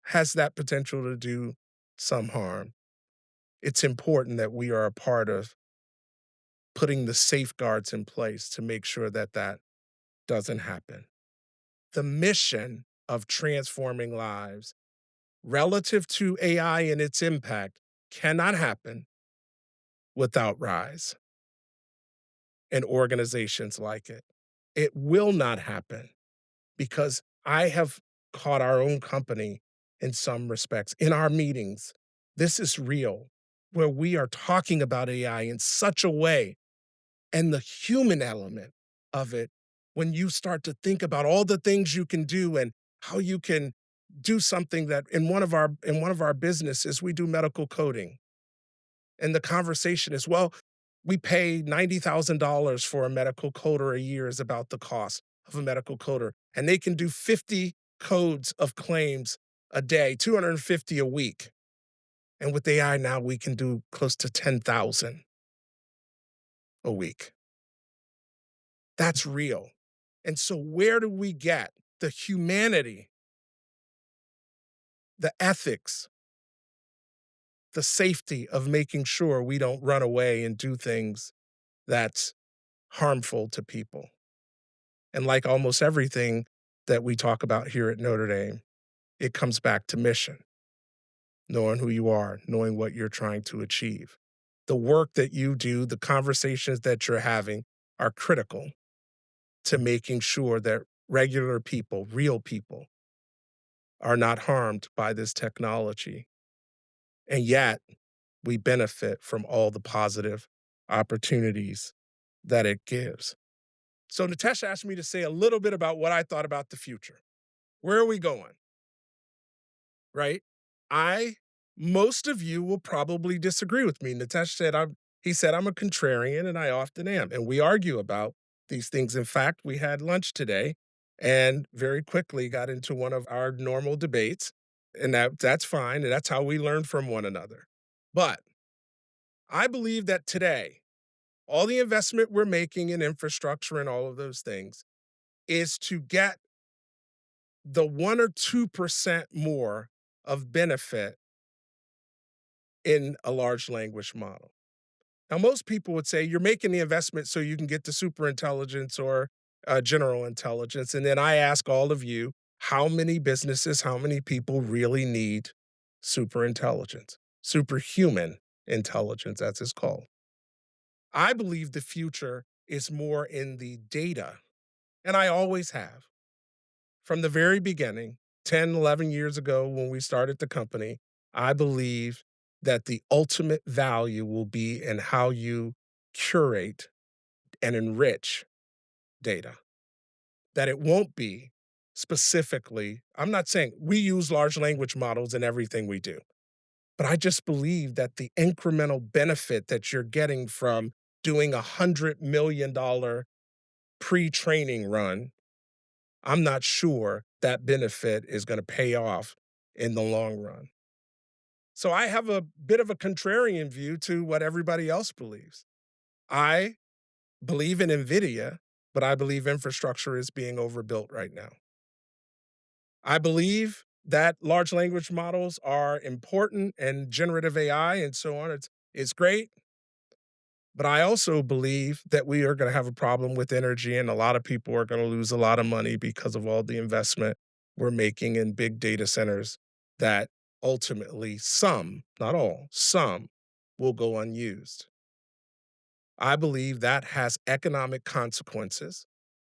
has that potential to do some harm, it's important that we are a part of putting the safeguards in place to make sure that that doesn't happen. The mission of transforming lives relative to AI and its impact cannot happen without Rise. and organizations like it. It will not happen because I have caught our own company in some respects in our meetings. This is real, where we are talking about AI in such a way and the human element of it, when you start to think about all the things you can do and how you can do something that in one of our businesses we do medical coding, and the conversation is, well, we pay $90,000 for a medical coder a year is about the cost of a medical coder, and they can do 50 codes of claims a day, 250 a week, and with AI now we can do close to 10,000 a week. That's real. And so, where do we get the humanity, the ethics, the safety of making sure we don't run away and do things that's harmful to people? And like almost everything that we talk about here at Notre Dame, it comes back to mission, knowing who you are, knowing what you're trying to achieve. The work that you do, the conversations that you're having are critical to making sure that regular people, real people, are not harmed by this technology. And yet, we benefit from all the positive opportunities that it gives. So, Nitesh asked me to say a little bit about what I thought about the future. Where are we going? Right? I Most of you will probably disagree with me. Nitesh said he said I'm a contrarian, and I often am. And we argue about these things. In fact, we had lunch today and very quickly got into one of our normal debates. And that's fine. And that's how we learn from one another. But I believe that today, all the investment we're making in infrastructure and all of those things is to get the 1 or 2% more of benefit in a large language model. Now, most people would say you're making the investment so you can get to super intelligence or general intelligence. And then I ask all of you, how many businesses, how many people really need super intelligence, superhuman intelligence, as it's called? I believe the future is more in the data, and I always have. From the very beginning, 10, 11 years ago when we started the company, I believe that the ultimate value will be in how you curate and enrich data. That it won't be specifically, I'm not saying we use large language models in everything we do, but I just believe that the incremental benefit that you're getting from doing $100 million pre training run, I'm not sure that benefit is going to pay off in the long run. So I have a bit of a contrarian view to what everybody else believes. I believe in NVIDIA, but I believe infrastructure is being overbuilt right now. I believe that large language models are important and generative AI and so on. It's great. But I also believe that we are going to have a problem with energy, and a lot of people are going to lose a lot of money because of all the investment we're making in big data centers that ultimately some, not all, some will go unused. I believe that has economic consequences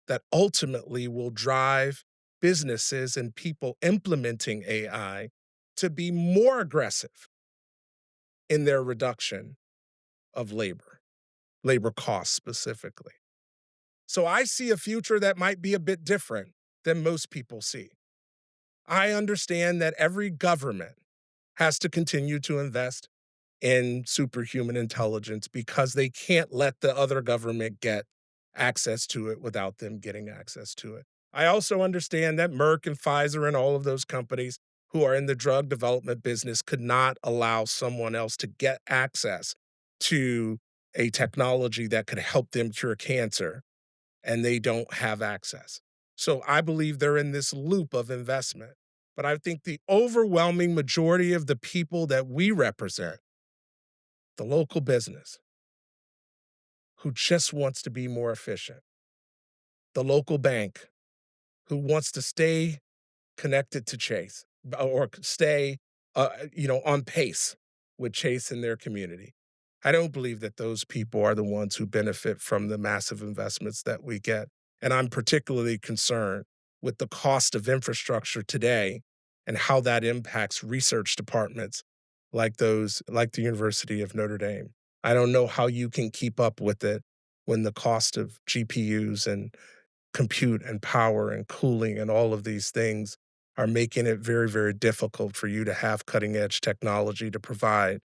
that ultimately will drive businesses and people implementing AI to be more aggressive in their reduction of labor costs specifically. So I see a future that might be a bit different than most people see. I understand that every government has to continue to invest in superhuman intelligence because they can't let the other government get access to it without them getting access to it. I also understand that Merck and Pfizer and all of those companies who are in the drug development business could not allow someone else to get access to a technology that could help them cure cancer, and they don't have access. So I believe they're in this loop of investment. But I think the overwhelming majority of the people that we represent, the local business who just wants to be more efficient, the local bank who wants to stay connected to Chase or stay on pace with Chase in their community. I don't believe that those people are the ones who benefit from the massive investments that we get. And I'm particularly concerned with the cost of infrastructure today and how that impacts research departments like the University of Notre Dame. I don't know how you can keep up with it when the cost of GPUs and compute and power and cooling and all of these things are making it very, very difficult for you to have cutting edge technology to provide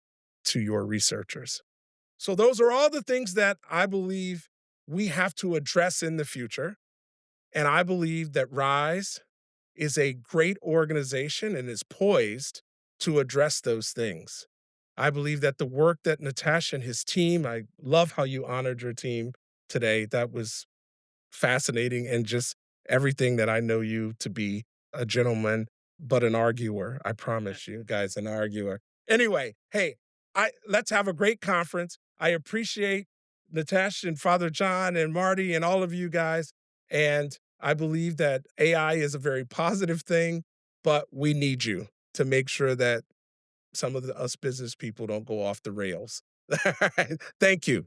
to your researchers. So, those are all the things that I believe we have to address in the future. And I believe that RISE is a great organization and is poised to address those things. I believe that the work that Nitesh and his team, I love how you honored your team today. That was fascinating and just everything that I know you to be, a gentleman, but an arguer. I promise you guys, an arguer. Anyway, hey, I let's have a great conference. I appreciate Natasha and Father John and Marty and all of you guys. And I believe that AI is a very positive thing, but we need you to make sure that some of us business people don't go off the rails. Thank you.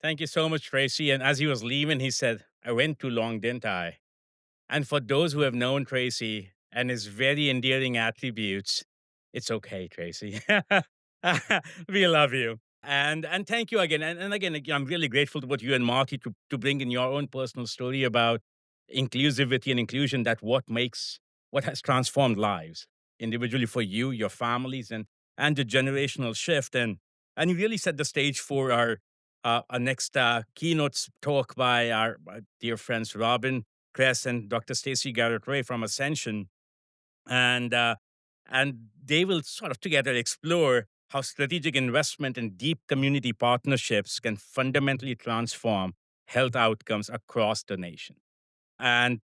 Thank you so much, Tracy. And as he was leaving, he said, I went too long, didn't I? And for those who have known Tracy and his very endearing attributes, it's okay, Tracy. We love you. And thank you again. And again, I'm really grateful to what you and Marty to bring in your own personal story about inclusivity and inclusion, that what has transformed lives individually for you, your families, and the generational shift. And you really set the stage for our next keynote talk by our dear friends Robin Kress and Dr. Stacy Garrett Ray from Ascension, and uh, and they will sort of together explore how strategic investment and deep community partnerships can fundamentally transform health outcomes across the nation. And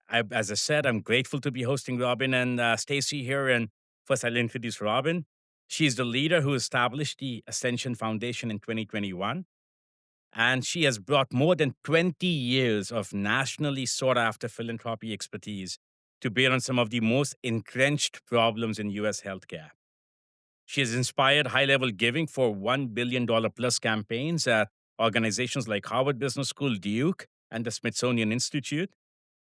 as I said, I'm grateful to be hosting Robin and Stacy here. And first, I'll introduce Robin. She's the leader who established the Ascension Foundation in 2021, and she has brought more than 20 years of nationally sought after philanthropy expertise to bear on some of the most entrenched problems in US healthcare. She has inspired high level giving for $1 billion plus campaigns at organizations like Harvard Business School, Duke, and the Smithsonian Institute.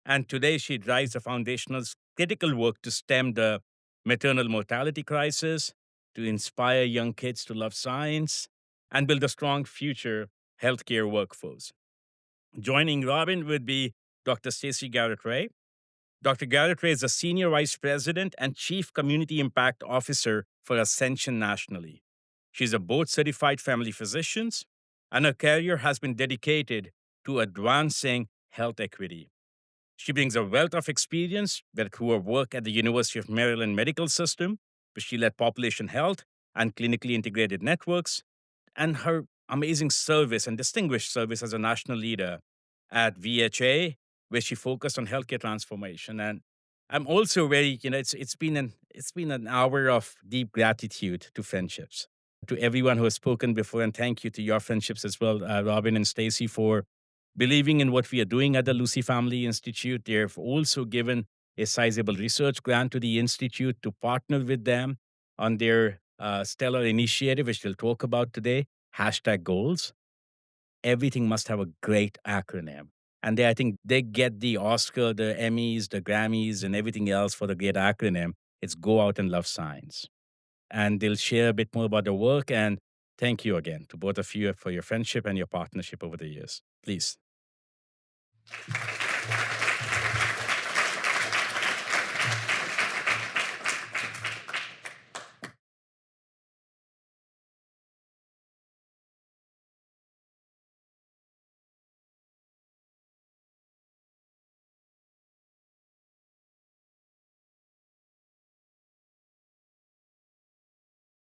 And today she drives the foundation's critical work to stem the maternal mortality crisis, to inspire young kids to love science, and build a strong future healthcare workforce. Joining Robin would be Dr. Stacey Garrett Ray. Dr. Garrett Ray is a Senior Vice President and Chief Community Impact Officer for Ascension nationally. She's a board certified family physician, and her career has been dedicated to advancing health equity. She brings a wealth of experience that through her work at the University of Maryland Medical System, where she led population health and clinically integrated networks, and her amazing service and distinguished service as a national leader at VHA, where she focused on healthcare transformation. And I'm also very, it's been an hour of deep gratitude to friendships, to everyone who has spoken before, and thank you to your friendships as well, Robin and Stacy, for believing in what we are doing at the Lucy Family Institute. They've also given a sizable research grant to the Institute to partner with them on their stellar initiative, which we'll talk about today, hashtag goals. Everything must have a great acronym. And I think they get the Oscar, the Emmys, the Grammys, and everything else for the great acronym. It's Go Out and Love Science. And they'll share a bit more about their work. And thank you again to both of you for your friendship and your partnership over the years. Please.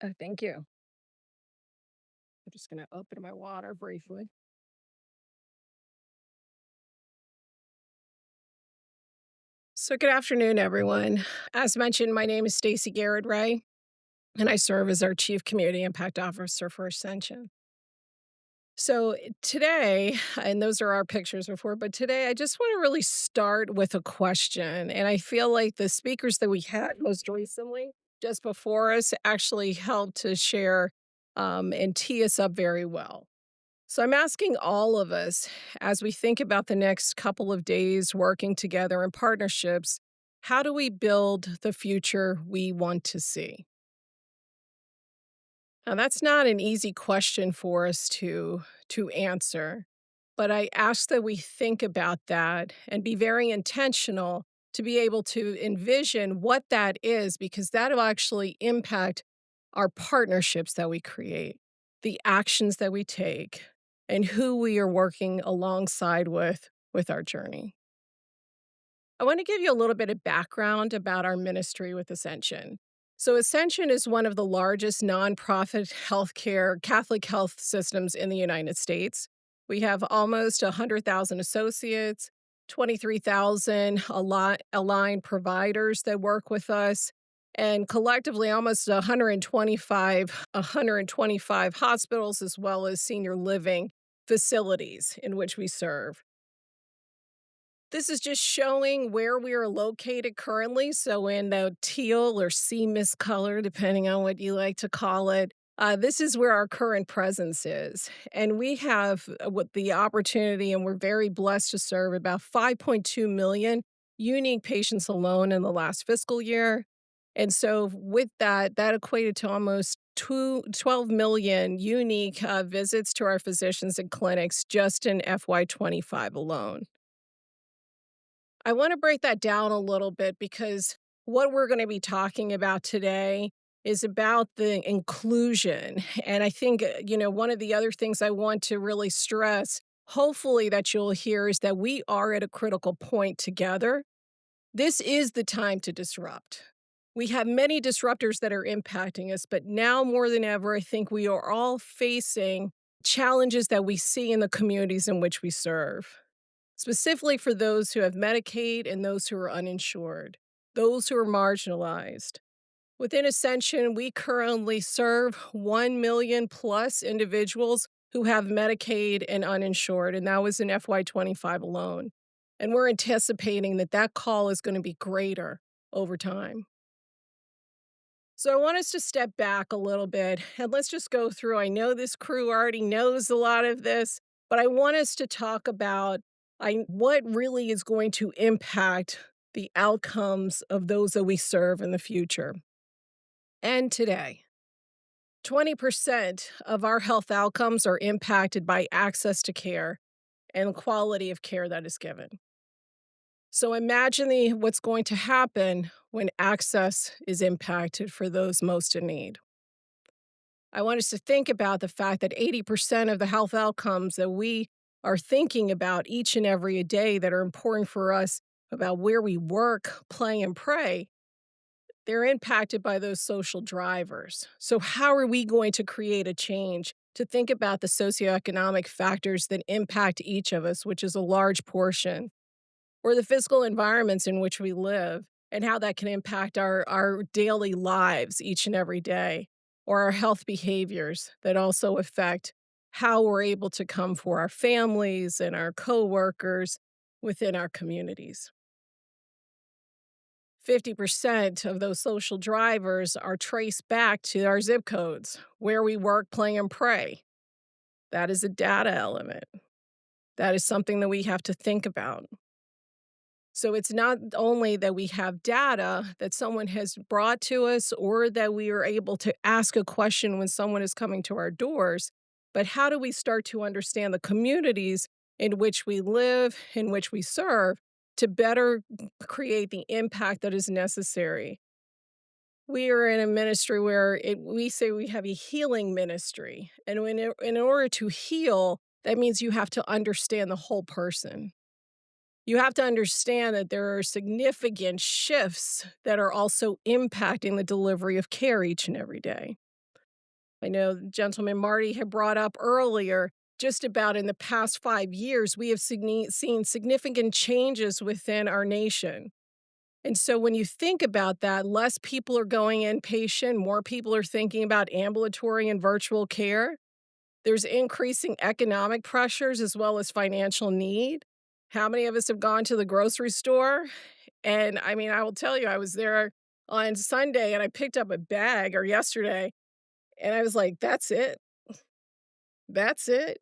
Oh, thank you. I'm just going to open my water briefly. So, good afternoon, everyone. As mentioned, my name is Stacy Garrett Ray. and I serve as our Chief Community Impact Officer for Ascension. So today, and those are our pictures before, but today I just want to really start with a question. And I feel like the speakers that we had most recently, just before us, actually helped to share and tee us up very well. So I'm asking all of us as we think about the next couple of days working together in partnerships, how do we build the future we want to see? Now, that's not an easy question for us to answer, but I ask that we think about that and be very intentional to be able to envision what that is, because that'll actually impact our partnerships that we create, the actions that we take, and who we are working alongside with our journey. I want to give you a little bit of background about our ministry with Ascension. So, Ascension is one of the largest nonprofit healthcare Catholic health systems in the United States. We have almost 100,000 associates, 23,000 aligned providers that work with us, and collectively almost 125 hospitals as well as senior living facilities in which we serve. This is just showing where we are located currently. So in the teal or sea mist color, depending on what you like to call it, this is where our current presence is. And we have what the opportunity, and we're very blessed to serve about 5.2 million unique patients alone in the last fiscal year. And so with that, that equated to almost 12 million unique visits to our physicians and clinics just in FY25 alone. I want to break that down a little bit because what we're going to be talking about today is about the inclusion. And I think, one of the other things I want to really stress, hopefully, that you'll hear is that we are at a critical point together. This is the time to disrupt. We have many disruptors that are impacting us, but now more than ever, I think we are all facing challenges that we see in the communities in which we serve, specifically for those who have Medicaid and those who are uninsured, those who are marginalized. Within Ascension, we currently serve 1 million plus individuals who have Medicaid and uninsured, and that was in FY25 alone. And we're anticipating that that call is going to be greater over time. So I want us to step back a little bit and let's just go through. I know this crew already knows a lot of this, but I want us to talk about what really is going to impact the outcomes of those that we serve in the future. And today, 20% of our health outcomes are impacted by access to care and quality of care that is given. So imagine what's going to happen when access is impacted for those most in need. I want us to think about the fact that 80% of the health outcomes that we are thinking about each and every day that are important for us about where we work, play, and pray, they're impacted by those social drivers. So how are we going to create a change to think about the socioeconomic factors that impact each of us, which is a large portion, or the physical environments in which we live and how that can impact our daily lives each and every day, or our health behaviors that also affect how we're able to come for our families and our coworkers within our communities. 50% of those social drivers are traced back to our zip codes, where we work, play, and pray. That is a data element. That is something that we have to think about. So it's not only that we have data that someone has brought to us or that we are able to ask a question when someone is coming to our doors, but how do we start to understand the communities in which we live, in which we serve, to better create the impact that is necessary? We are in a ministry where we say we have a healing ministry. And in order to heal, that means you have to understand the whole person. You have to understand that there are significant shifts that are also impacting the delivery of care each and every day. I know the gentleman Marty had brought up earlier, just about in the past 5 years, we have seen significant changes within our nation. And so when you think about that, less people are going inpatient, more people are thinking about ambulatory and virtual care. There's increasing economic pressures as well as financial need. How many of us have gone to the grocery store? And I mean, I will tell you, I was there on Sunday and I picked up a bag or yesterday and I was like, that's it. That's it.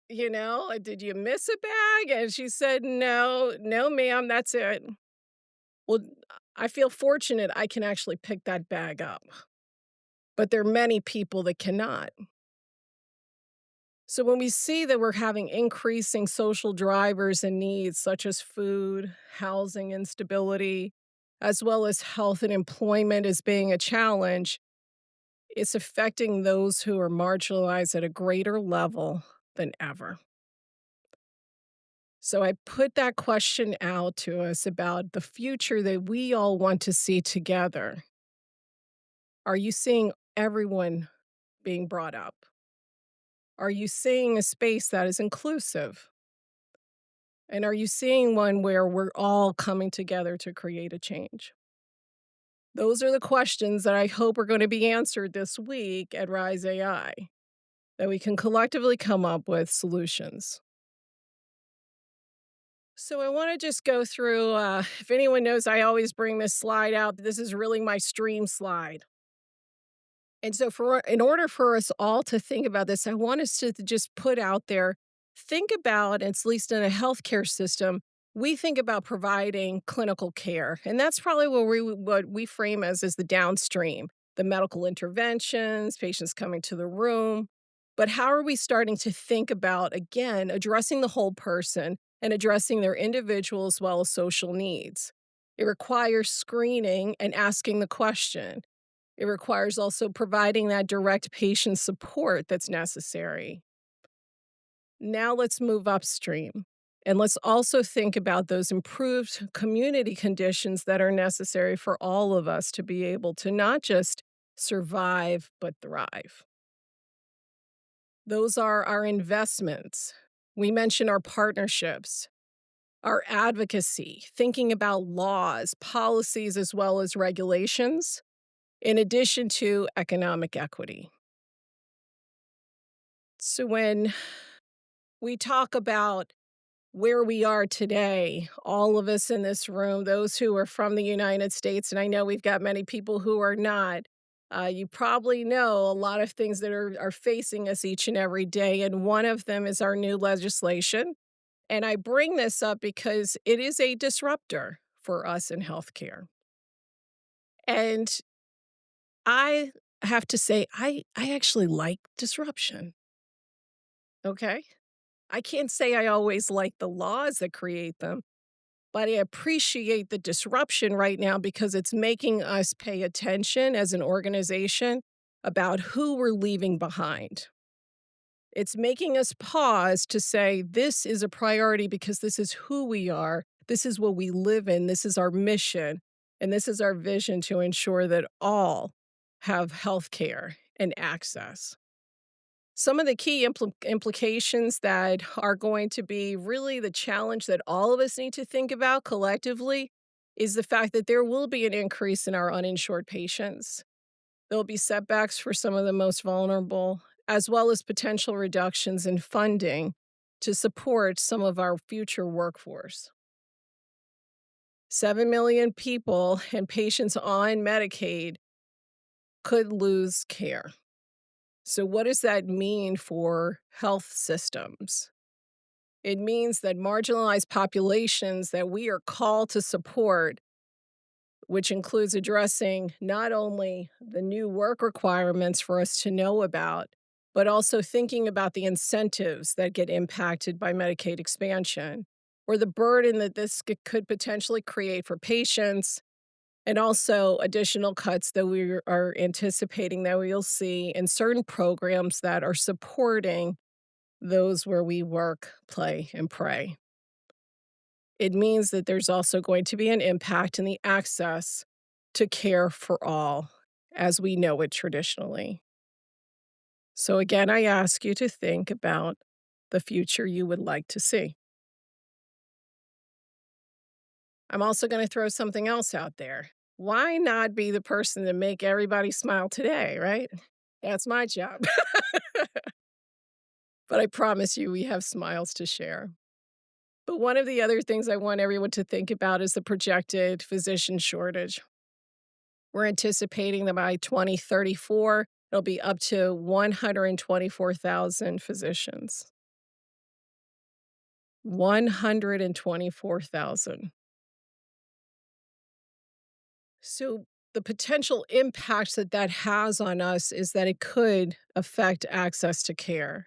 Did you miss a bag? And she said, no, no, ma'am, that's it. Well, I feel fortunate I can actually pick that bag up, but there are many people that cannot. So when we see that we're having increasing social drivers and needs such as food, housing instability, as well as health and employment as being a challenge, it's affecting those who are marginalized at a greater level than ever. So I put that question out to us about the future that we all want to see together. Are you seeing everyone being brought up? Are you seeing a space that is inclusive? And are you seeing one where we're all coming together to create a change? Those are the questions that I hope are going to be answered this week at Rise AI, that we can collectively come up with solutions. So I want to just go through, if anyone knows, I always bring this slide out. This is really my stream slide. And so in order for us all to think about this, I want us to just put out there, think about, at least in a healthcare system, we think about providing clinical care. And that's probably what we frame as the downstream, the medical interventions, patients coming to the room. But how are we starting to think about, again, addressing the whole person and addressing their individual as well as social needs? It requires screening and asking the question. It requires also providing that direct patient support that's necessary. Now let's move upstream. And let's also think about those improved community conditions that are necessary for all of us to be able to not just survive, but thrive. Those are our investments. We mentioned our partnerships, our advocacy, thinking about laws, policies, as well as regulations, in addition to economic equity. So when we talk about where we are today, all of us in this room, those who are from the United States, and I know we've got many people who are not, you probably know a lot of things that are facing us each and every day, and one of them is our new legislation. And I bring this up because it is a disruptor for us in healthcare. And I have to say, I actually like disruption. Okay? I can't say I always like the laws that create them, but I appreciate the disruption right now because it's making us pay attention as an organization about who we're leaving behind. It's making us pause to say, this is a priority because this is who we are, this is what we live in, this is our mission, and this is our vision to ensure that all have health care and access. Some of the key implications that are going to be really the challenge that all of us need to think about collectively is the fact that there will be an increase in our uninsured patients. There'll be setbacks for some of the most vulnerable, as well as potential reductions in funding to support some of our future workforce. 7 million people and patients on Medicaid could lose care. So, what does that mean for health systems? It means that marginalized populations that we are called to support, which includes addressing not only the new work requirements for us to know about, but also thinking about the incentives that get impacted by Medicaid expansion, or the burden that this could potentially create for patients, and also additional cuts that we are anticipating that we'll see in certain programs that are supporting those where we work, play, and pray. It means that there's also going to be an impact in the access to care for all as we know it traditionally. So again, I ask you to think about the future you would like to see. I'm also going to throw something else out there. Why not be the person to make everybody smile today, right? That's my job. But I promise you, we have smiles to share. But one of the other things I want everyone to think about is the projected physician shortage. We're anticipating that by 2034, it'll be up to 124,000 physicians. 124,000. So the potential impact that that has on us is that it could affect access to care.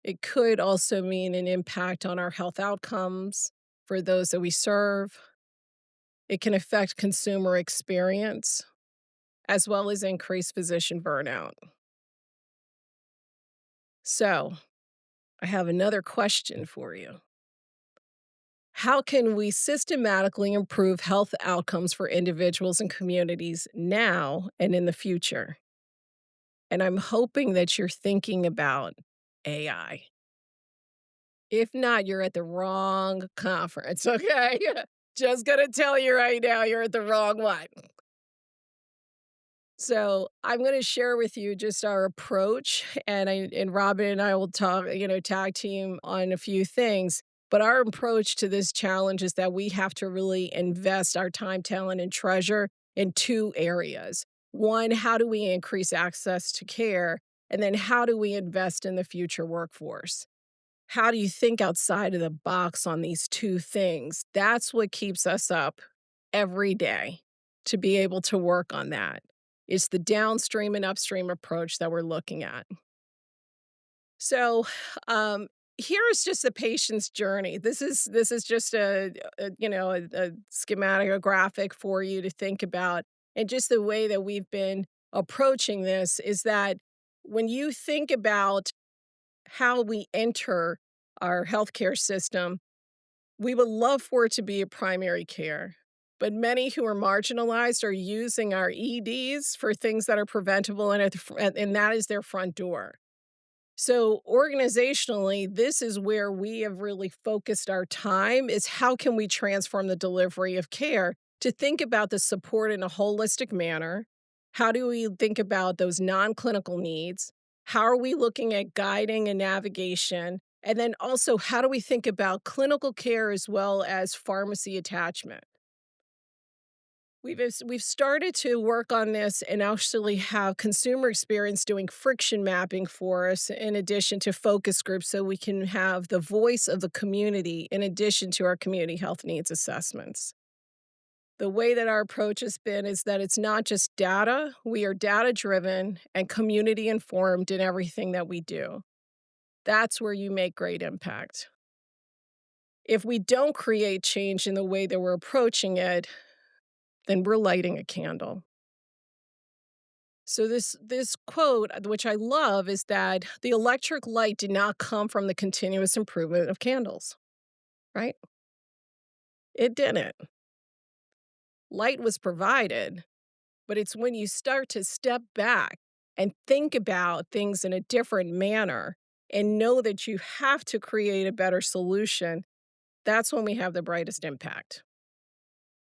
It could also mean an impact on our health outcomes for those that we serve. It can affect consumer experience as well as increase physician burnout. So, I have another question for you. How can we systematically improve health outcomes for individuals and communities now and in the future? And I'm hoping that you're thinking about AI. If not, you're at the wrong conference, okay? Just gonna tell you right now, you're at the wrong one. So I'm gonna share with you just our approach, and Robin and I will talk, tag team on a few things. But our approach to this challenge is that we have to really invest our time, talent, and treasure in two areas. One, how do we increase access to care? And then how do we invest in the future workforce? How do you think outside of the box on these two things? That's what keeps us up every day to be able to work on that. It's the downstream and upstream approach that we're looking at. So, here is just the patient's journey. This is just a schematic, a graphic for you to think about, and just the way that we've been approaching this is that when you think about how we enter our healthcare system, we would love for it to be a primary care. But many who are marginalized are using our EDs for things that are preventable, and that is their front door. So organizationally, this is where we have really focused our time is how can we transform the delivery of care to think about the support in a holistic manner? How do we think about those non-clinical needs? How are we looking at guiding and navigation? And then also, how do we think about clinical care as well as pharmacy attachment? We've started to work on this and actually have consumer experience doing friction mapping for us in addition to focus groups so we can have the voice of the community in addition to our community health needs assessments. The way that our approach has been is that it's not just data, we are data driven and community informed in everything that we do. That's where you make great impact. If we don't create change in the way that we're approaching it, then we're lighting a candle. So this quote, which I love, is that the electric light did not come from the continuous improvement of candles, right? It didn't. Light was provided, but it's when you start to step back and think about things in a different manner and know that you have to create a better solution, that's when we have the brightest impact.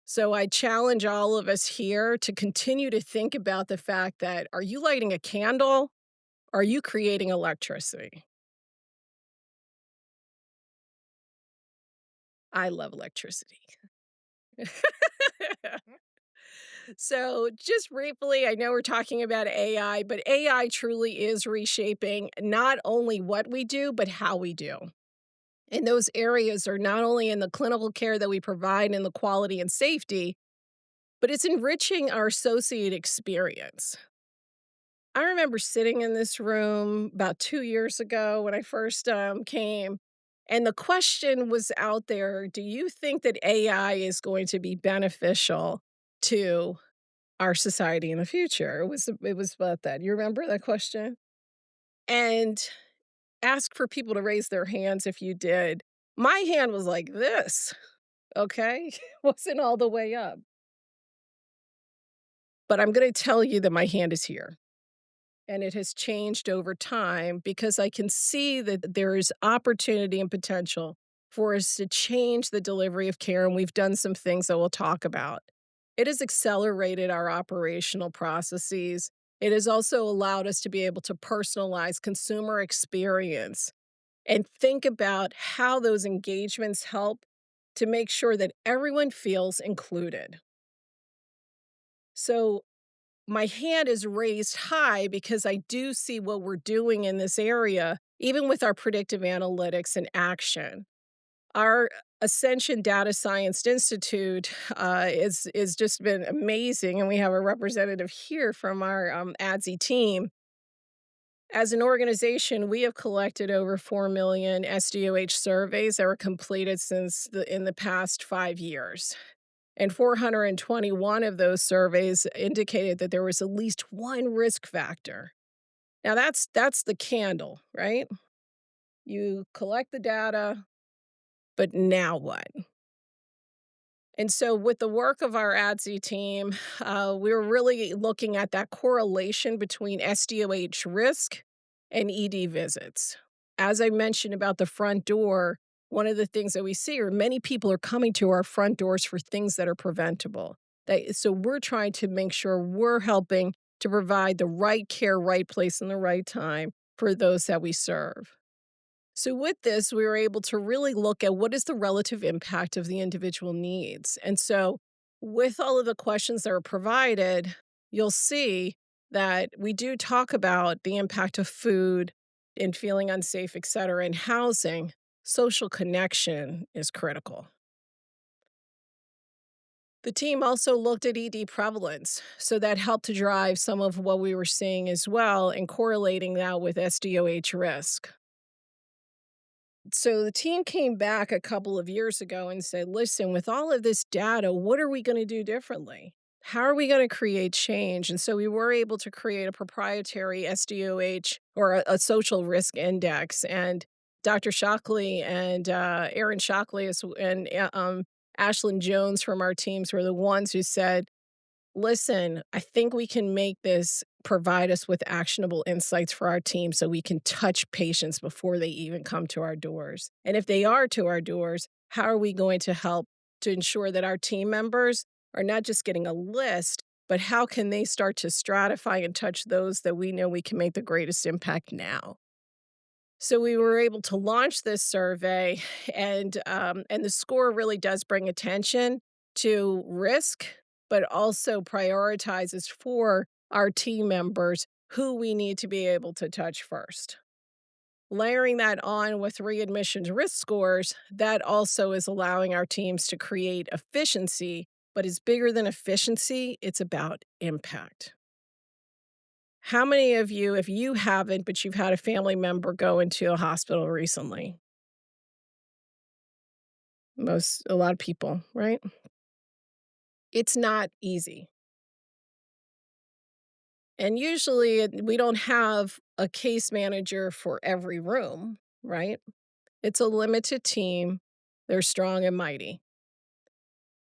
So I challenge all of us here to continue to think about the fact that are you lighting a candle? Or are you creating electricity? I love electricity. So just briefly, I know we're talking about AI, but AI truly is reshaping not only what we do, but how we do. And those areas are not only in the clinical care that we provide and the quality and safety, but it's enriching our associate experience. I remember sitting in this room about 2 years ago when I first came, and the question was out there, do you think that AI is going to be beneficial to our society in the future? It was about that. You remember that question? And ask for people to raise their hands if you did. My hand was like this, okay? Wasn't all the way up. But I'm gonna tell you that my hand is here, and it has changed over time because I can see that there is opportunity and potential for us to change the delivery of care, and we've done some things that we'll talk about. It has accelerated our operational processes. It has also allowed us to be able to personalize consumer experience and think about how those engagements help to make sure that everyone feels included. So, my hand is raised high because I do see what we're doing in this area, even with our predictive analytics and action. Our Ascension Data Science Institute is just been amazing, and we have a representative here from our ADSI team. As an organization, we have collected over 4 million SDOH surveys that were completed in the past 5 years. And 421 of those surveys indicated that there was at least one risk factor. Now that's the candle, right? You collect the data, but now what? And so, with the work of our ADSI team, we're really looking at that correlation between SDOH risk and ED visits. As I mentioned about the front door, one of the things that we see are many people are coming to our front doors for things that are preventable. So, we're trying to make sure we're helping to provide the right care, right place, and the right time for those that we serve. So, with this, we were able to really look at what is the relative impact of the individual needs. And so, with all of the questions that are provided, you'll see that we do talk about the impact of food and feeling unsafe, et cetera, and housing. Social connection is critical. The team also looked at ED prevalence, so that helped to drive some of what we were seeing as well and correlating that with SDOH risk. So the team came back a couple of years ago and said, listen, with all of this data, what are we going to do differently? How are we going to create change? And so we were able to create a proprietary SDOH or a social risk index. And Dr. Shockley and Aaron Shockley and Ashlyn Jones from our teams were the ones who said, listen, I think we can make this provide us with actionable insights for our team so we can touch patients before they even come to our doors. And if they are to our doors, how are we going to help to ensure that our team members are not just getting a list, but how can they start to stratify and touch those that we know we can make the greatest impact now? So we were able to launch this survey, and the score really does bring attention to risk, but also prioritizes for our team members who we need to be able to touch first. Layering that on with readmissions risk scores, that also is allowing our teams to create efficiency, but it's bigger than efficiency, it's about impact. How many of you, if you haven't, but you've had a family member go into a hospital recently? A lot of people, right? It's not easy. And usually we don't have a case manager for every room, right? It's a limited team. They're strong and mighty.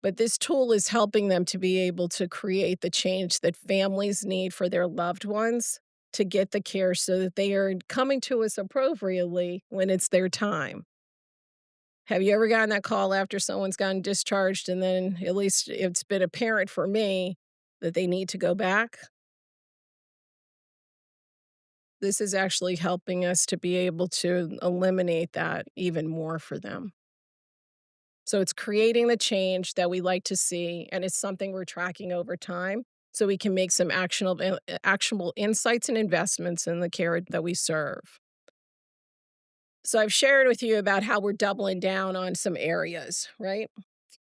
But this tool is helping them to be able to create the change that families need for their loved ones to get the care so that they are coming to us appropriately when it's their time. Have you ever gotten that call after someone's gotten discharged and then at least it's been apparent for me that they need to go back? This is actually helping us to be able to eliminate that even more for them. So it's creating the change that we like to see, and it's something we're tracking over time so we can make some actionable insights and investments in the care that we serve. So I've shared with you about how we're doubling down on some areas, right?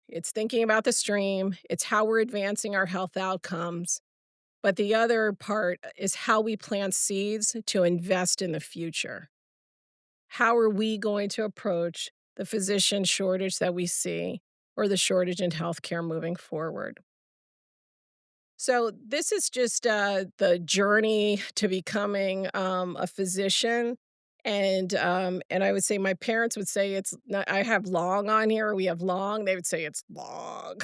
It's thinking about the stream, it's how we're advancing our health outcomes. But the other part is how we plant seeds to invest in the future. How are we going to approach the physician shortage that we see or the shortage in healthcare moving forward? So this is just the journey to becoming a physician. And I would say my parents would say it's not, I have long on here. We have long. They would say it's long.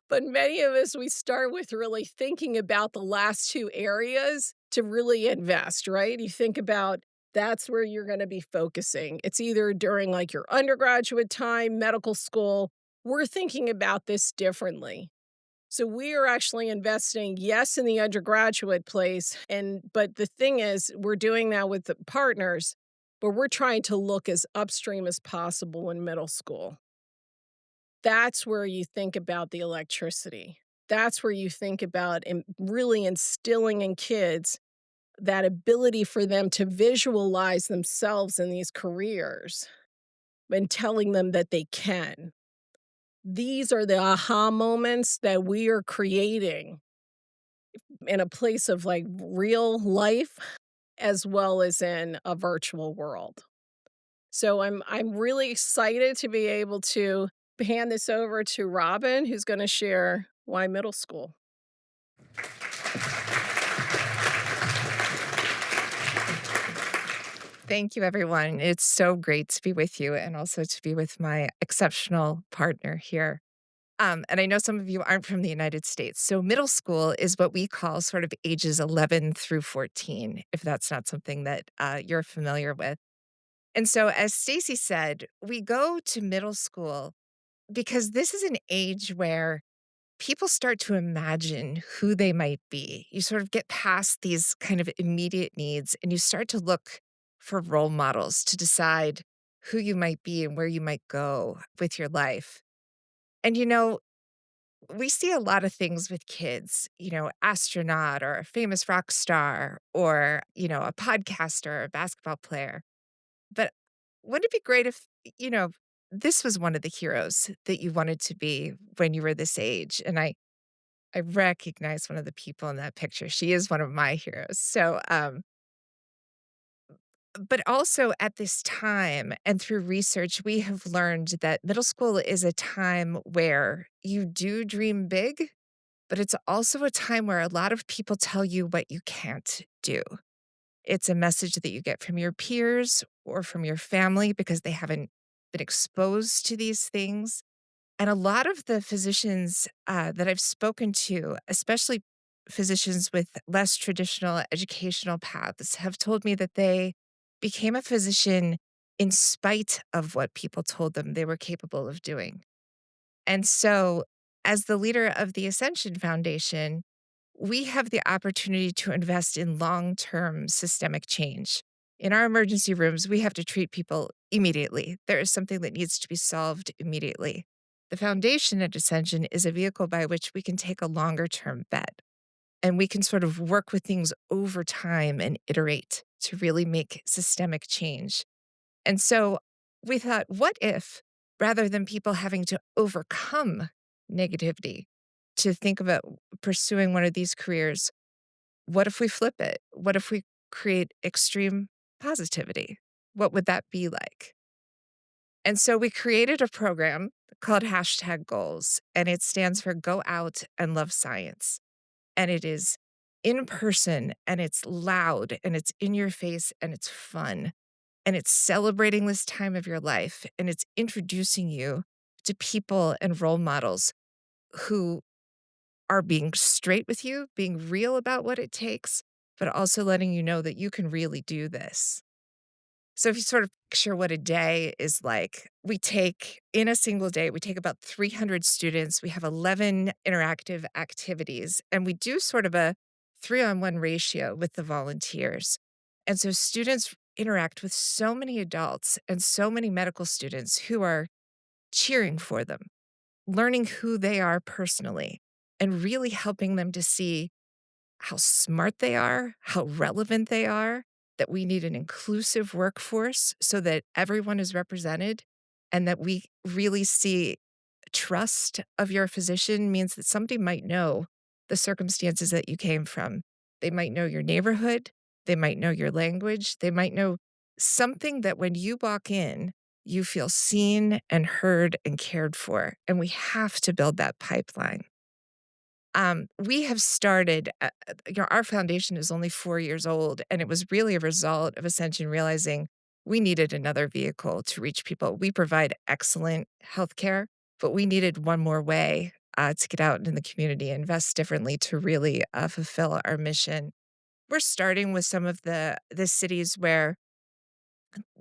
But many of us, we start with really thinking about the last two areas to really invest, right? You think about That's where you're gonna be focusing. It's either during, like, your undergraduate time, medical school. We're thinking about this differently. So we are actually investing, yes, in the undergraduate place, but the thing is, we're doing that with the partners, but we're trying to look as upstream as possible in middle school. That's where you think about the electricity. That's where you think about really instilling in kids that ability for them to visualize themselves in these careers and telling them that they can. These are the aha moments that we are creating in a place of, like, real life as well as in a virtual world. So I'm really excited to be able to hand this over to Robin, who's gonna share why middle school. Thank you, everyone. It's so great to be with you and also to be with my exceptional partner here. And I know some of you aren't from the United States. So, middle school is what we call sort of ages 11 through 14, if that's not something that you're familiar with. And so, as Stacy said, we go to middle school because this is an age where people start to imagine who they might be. You sort of get past these kind of immediate needs and you start to look for role models to decide who you might be and where you might go with your life. And we see a lot of things with kids, astronaut or a famous rock star or, a podcaster or a basketball player. But wouldn't it be great if, this was one of the heroes that you wanted to be when you were this age? And I recognize one of the people in that picture. She is one of my heroes. So, but also at this time and through research, we have learned that middle school is a time where you do dream big, but it's also a time where a lot of people tell you what you can't do. It's a message that you get from your peers or from your family because they haven't been exposed to these things. And a lot of the physicians that I've spoken to, especially physicians with less traditional educational paths, have told me that they became a physician in spite of what people told them they were capable of doing. And so, as the leader of the Ascension Foundation, we have the opportunity to invest in long term systemic change. In our emergency rooms, we have to treat people immediately. There is something that needs to be solved immediately. The foundation at Ascension is a vehicle by which we can take a longer term bet and we can sort of work with things over time and iterate to really make systemic change. And so we thought, what if rather than people having to overcome negativity to think about pursuing one of these careers, what if we flip it? What if we create extreme positivity? What would that be like? And so we created a program called hashtag goals, and it stands for Go Out and Love Science. And it is in person and it's loud and it's in your face and it's fun. And it's celebrating this time of your life and it's introducing you to people and role models who are being straight with you, being real about what it takes, but also letting you know that you can really do this. So if you sort of picture what a day is like, in a single day, we take about 300 students. We have 11 interactive activities, and we do sort of a 3-on-1 ratio with the volunteers. And so students interact with so many adults and so many medical students who are cheering for them, learning who they are personally, and really helping them to see how smart they are, how relevant they are, that we need an inclusive workforce so that everyone is represented, and that we really see trust of your physician means that somebody might know the circumstances that you came from. They might know your neighborhood, they might know your language, they might know something that when you walk in, you feel seen and heard and cared for. And we have to build that pipeline. We have started, our foundation is only 4 years old, and it was really a result of Ascension realizing we needed another vehicle to reach people. We provide excellent healthcare, but we needed one more way to get out in the community, invest differently to really fulfill our mission. We're starting with some of the cities where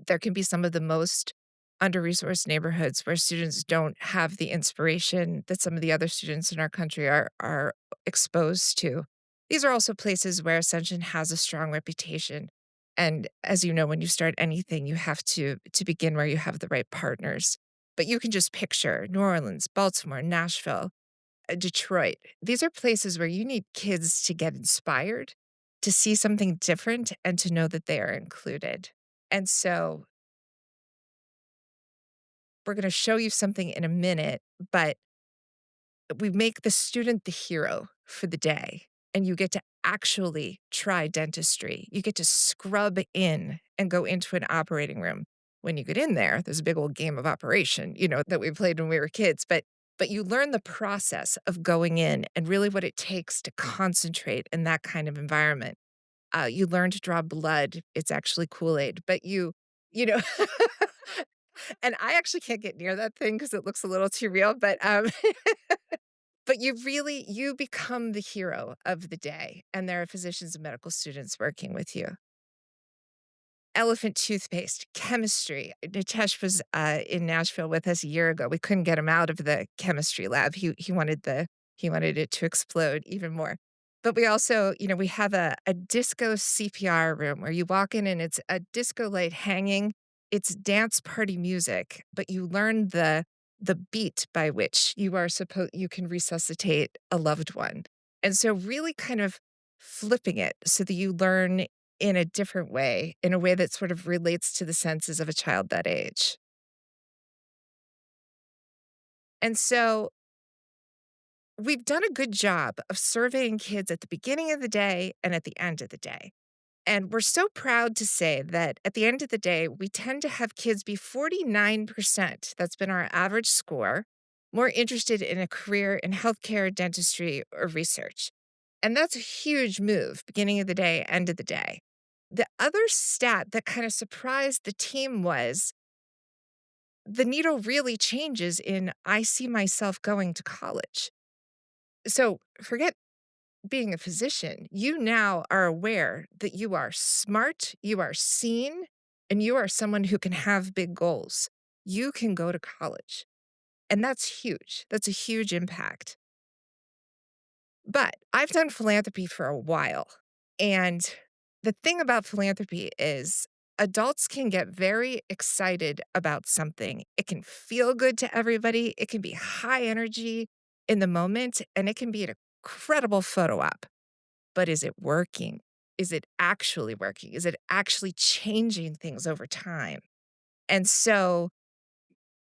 There can be some of the most under-resourced neighborhoods where students don't have the inspiration that some of the other students in our country are exposed to. These are also places where Ascension has a strong reputation. And as you know, when you start anything, you have to begin where you have the right partners. But you can just picture New Orleans, Baltimore, Nashville, Detroit. These are places where you need kids to get inspired, to see something different, and to know that they are included. And so we're going to show you something in a minute, but we make the student the hero for the day. And you get to actually try dentistry. You get to scrub in and go into an operating room. When you get in there, there's a big old game of operation, that we played when we were kids. But you learn the process of going in and really what it takes to concentrate in that kind of environment. You learn to draw blood. It's actually Kool-Aid, but you know, and I actually can't get near that thing because it looks a little too real, but but you become the hero of the day, and there are physicians and medical students working with you. Elephant toothpaste, chemistry. Nitesh was in Nashville with us a year ago. We couldn't get him out of the chemistry lab. He wanted it to explode even more. But we also, we have a disco CPR room where you walk in and it's a disco light hanging. It's dance party music, but you learn the beat by which you can resuscitate a loved one. And so really kind of flipping it so that you learn in a different way, in a way that sort of relates to the senses of a child that age. And so we've done a good job of surveying kids at the beginning of the day and at the end of the day. And we're so proud to say that at the end of the day, we tend to have kids be 49%, that's been our average score, more interested in a career in healthcare, dentistry, or research. And that's a huge move, beginning of the day, end of the day. The other stat that kind of surprised the team was the needle really changes in I see myself going to college. So forget being a physician. You now are aware that you are smart, you are seen, and you are someone who can have big goals. You can go to college. And that's huge. That's a huge impact. But I've done philanthropy for a while. And the thing about philanthropy is adults can get very excited about something. It can feel good to everybody. It can be high energy in the moment, and it can be an incredible photo op. But is it working? Is it actually working? Is it actually changing things over time? And so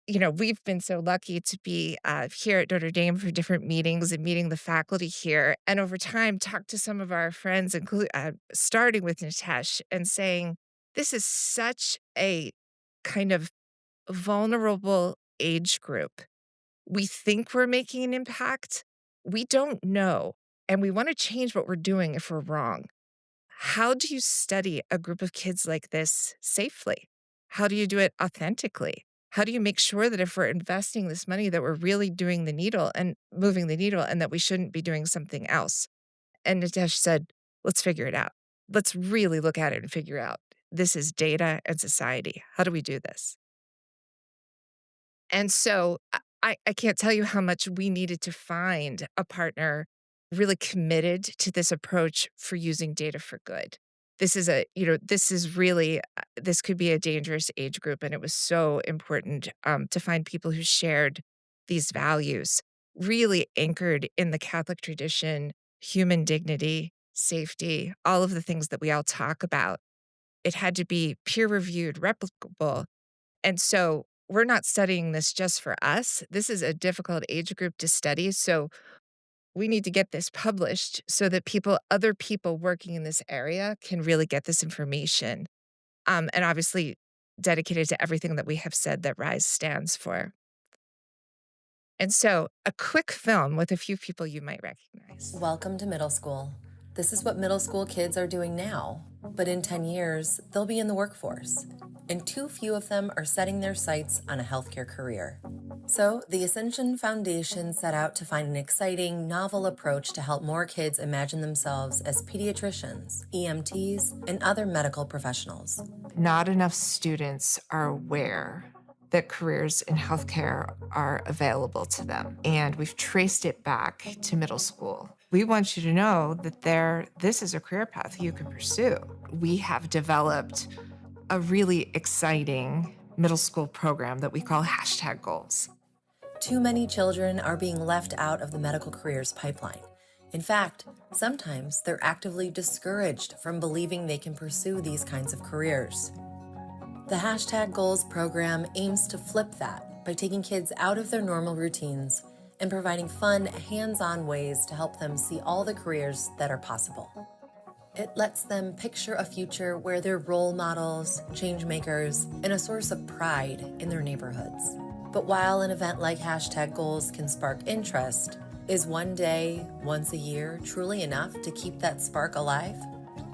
we've been so lucky to be here at Notre Dame for different meetings and meeting the faculty here. And over time, talk to some of our friends, starting with Nitesh, and saying, this is such a kind of vulnerable age group. We think we're making an impact. We don't know. And we want to change what we're doing if we're wrong. How do you study a group of kids like this safely? How do you do it authentically? How do you make sure that if we're investing this money that we're really doing the needle and moving the needle and that we shouldn't be doing something else? And Nitesh said, let's figure it out. Let's really look at it and figure out this is data and society. How do we do this? And so I can't tell you how much we needed to find a partner really committed to this approach for using data for good. This is this could be a dangerous age group. And it was so important to find people who shared these values, really anchored in the Catholic tradition, human dignity, safety, all of the things that we all talk about. It had to be peer reviewed, replicable. And so we're not studying this just for us. This is a difficult age group to study. So we need to get this published so that other people working in this area can really get this information. And obviously dedicated to everything that we have said that RISE stands for. And so a quick film with a few people you might recognize. Welcome to middle school. This is what middle school kids are doing now. But in 10 years, they'll be in the workforce, and too few of them are setting their sights on a healthcare career. So, the Ascension Foundation set out to find an exciting, novel approach to help more kids imagine themselves as pediatricians, EMTs, and other medical professionals. Not enough students are aware that careers in healthcare are available to them. And we've traced it back to middle school. We want you to know that this is a career path you can pursue. We have developed a really exciting middle school program that we call #goals. Too many children are being left out of the medical careers pipeline. In fact, sometimes they're actively discouraged from believing they can pursue these kinds of careers. The #Goals program aims to flip that by taking kids out of their normal routines and providing fun, hands-on ways to help them see all the careers that are possible. It lets them picture a future where they're role models, change makers, and a source of pride in their neighborhoods. But while an event like #Goals can spark interest, is one day, once a year, truly enough to keep that spark alive?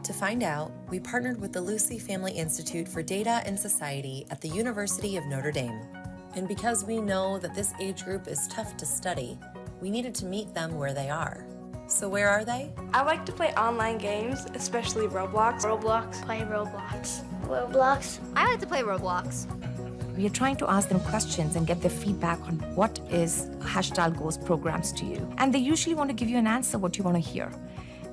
To find out, we partnered with the Lucy Family Institute for Data and Society at the University of Notre Dame. And because we know that this age group is tough to study, we needed to meet them where they are. So where are they? I like to play online games, especially Roblox. Play Roblox. Roblox. I like to play Roblox. We are trying to ask them questions and get their feedback on what is #Goals programs to you. And they usually want to give you an answer what you want to hear.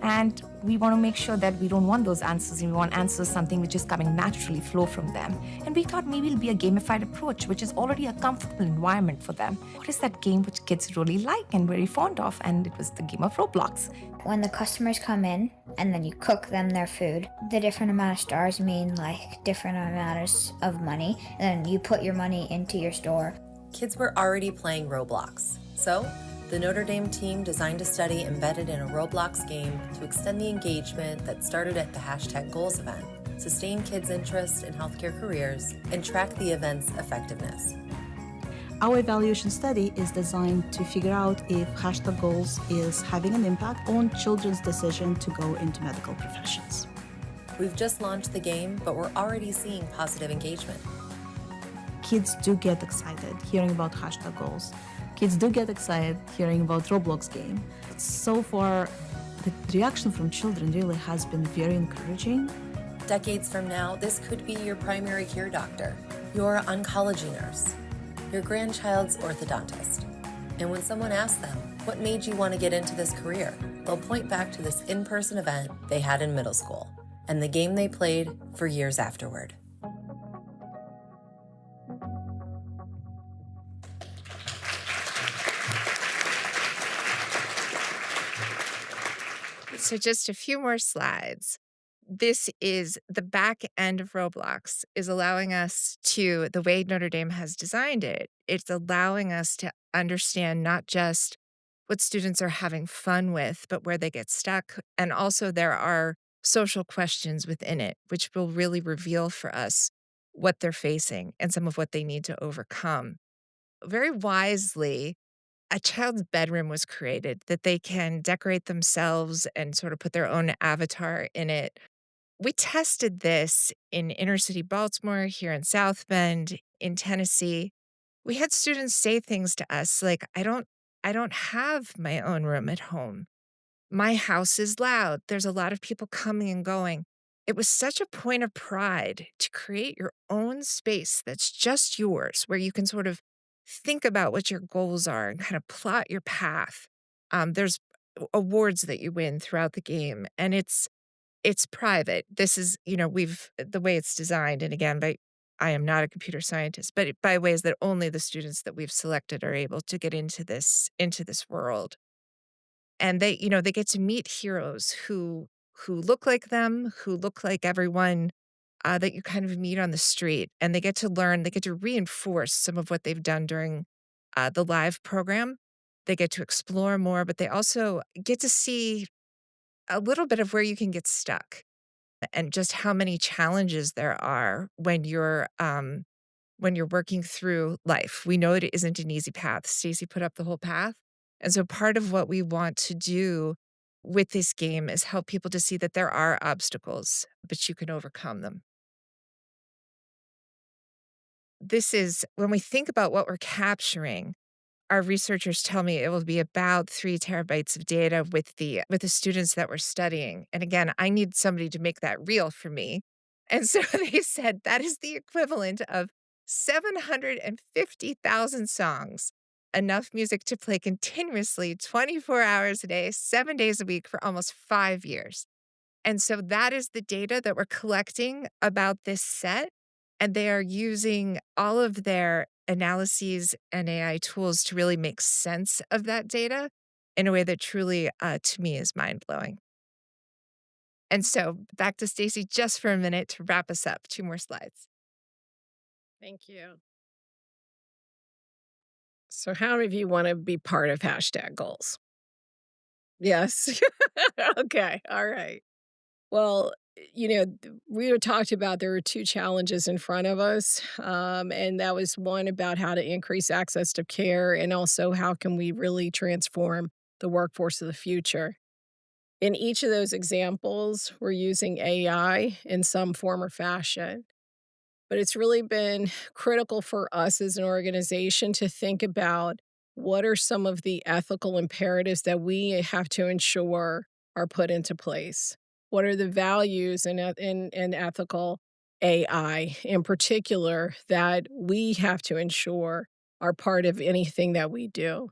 And we want to make sure that we don't want those answers. We want answers something which is coming naturally, flow from them. And we thought maybe it'll be a gamified approach, which is already a comfortable environment for them. What is that game which kids really like and very fond of? And it was the game of Roblox. When the customers come in and then you cook them their food, the different amount of stars mean like different amounts of money. And then you put your money into your store. Kids were already playing Roblox. So, the Notre Dame team designed a study embedded in a Roblox game to extend the engagement that started at the #Goals event, sustain kids' interest in healthcare careers, and track the event's effectiveness. Our evaluation study is designed to figure out if #Goals is having an impact on children's decision to go into medical professions. We've just launched the game, but we're already seeing positive engagement. Kids do get excited hearing about #Goals. Kids do get excited hearing about Roblox game. So far, the reaction from children really has been very encouraging. Decades from now, this could be your primary care doctor, your oncology nurse, your grandchild's orthodontist. And when someone asks them, what made you want to get into this career? They'll point back to this in-person event they had in middle school and the game they played for years afterward. So just a few more slides. This is the back end of Roblox is allowing us to, the way Notre Dame has designed it, it's allowing us to understand not just what students are having fun with, but where they get stuck. And also there are social questions within it, which will really reveal for us what they're facing and some of what they need to overcome. Very wisely, a child's bedroom was created that they can decorate themselves and sort of put their own avatar in it. We tested this in inner city Baltimore, here in South Bend, in Tennessee. We had students say things to us like, I don't have my own room at home. My house is loud. There's a lot of people coming and going. It was such a point of pride to create your own space that's just yours, where you can sort of think about what your goals are and kind of plot your path. There's awards that you win throughout the game, and it's private. This is, the way it's designed. And again, I am not a computer scientist, but by ways that only the students that we've selected are able to get into this world. And they get to meet heroes who look like them, who look like everyone that you kind of meet on the street. And they get to learn, they get to reinforce some of what they've done during the live program. They get to explore more, but they also get to see a little bit of where you can get stuck and just how many challenges there are when you're working through life. We know it isn't an easy path. Stacy put up the whole path. And so part of what we want to do with this game is help people to see that there are obstacles, but you can overcome them. This is when we think about what we're capturing, our researchers tell me it will be about 3 terabytes of data with the students that we're studying. And again, I need somebody to make that real for me. And so they said that is the equivalent of 750,000 songs, enough music to play continuously 24 hours a day, 7 days a week for almost 5 years. And so that is the data that we're collecting about this set. And they are using all of their analyses and AI tools to really make sense of that data in a way that truly, to me, is mind blowing. And so back to Stacy just for a minute to wrap us up. 2 more slides. Thank you. So, how many of you want to be part of hashtag goals? Yes. Okay. All right. Well, we were talked about there were 2 challenges in front of us. And that was one about how to increase access to care, and also how can we really transform the workforce of the future. In each of those examples, we're using AI in some form or fashion. But it's really been critical for us as an organization to think about what are some of the ethical imperatives that we have to ensure are put into place. What are the values in ethical AI in particular that we have to ensure are part of anything that we do?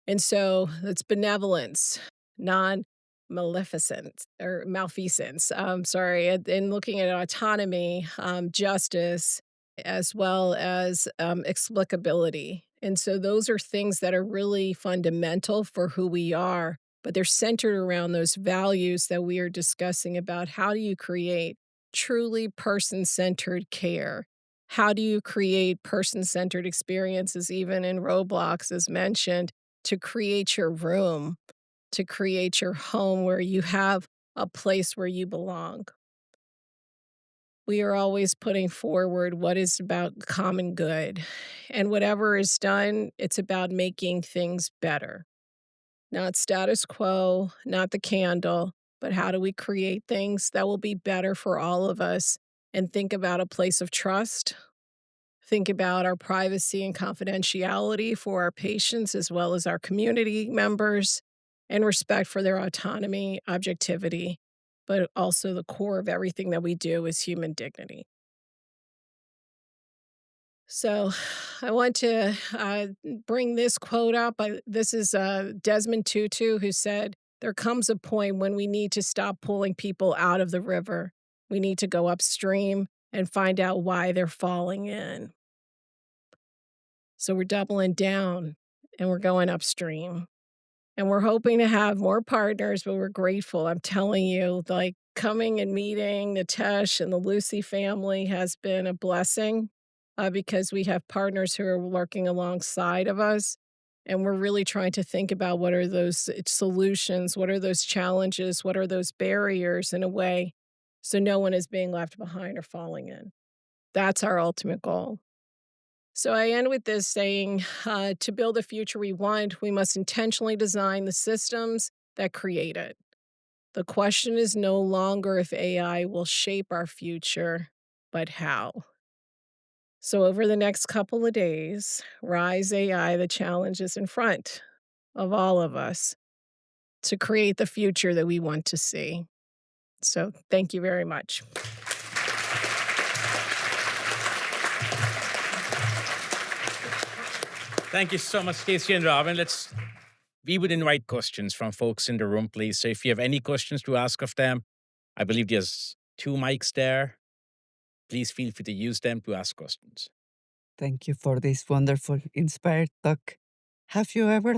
And so it's benevolence, non maleficence or malfeasance. Sorry, and looking at autonomy, justice, as well as explicability. And so those are things that are really fundamental for who we are, but they're centered around those values that we are discussing about how do you create truly person centered care? How do you create person centered experiences, even in Roblox, as mentioned, to create your room, to create your home where you have a place where you belong? We are always putting forward what is about common good. And whatever is done, it's about making things better. Not status quo, not the candle, but how do we create things that will be better for all of us, and think about a place of trust. Think about our privacy and confidentiality for our patients as well as our community members, and respect for their autonomy, objectivity, but also the core of everything that we do is human dignity. So I want to bring this quote up. This is Desmond Tutu, who said, "There comes a point when we need to stop pulling people out of the river. We need to go upstream and find out why they're falling in." So we're doubling down and we're going upstream. And we're hoping to have more partners, but we're grateful. I'm telling you, like coming and meeting Nitesh and the Lucy family has been a blessing, because we have partners who are working alongside of us. And we're really trying to think about what are those solutions, what are those challenges, what are those barriers in a way so no one is being left behind or falling in. That's our ultimate goal. So I end with this saying, to build the future we want, we must intentionally design the systems that create it. The question is no longer if AI will shape our future, but how. So over the next couple of days, Rise AI, the challenge is in front of all of us to create the future that we want to see. So thank you very much. Thank you so much, Stacey and Robin. We would invite questions from folks in the room, please. So if you have any questions to ask of them, I believe there's 2 mics there. Please feel free to use them to ask questions. Thank you for this wonderful, inspired talk. Have you ever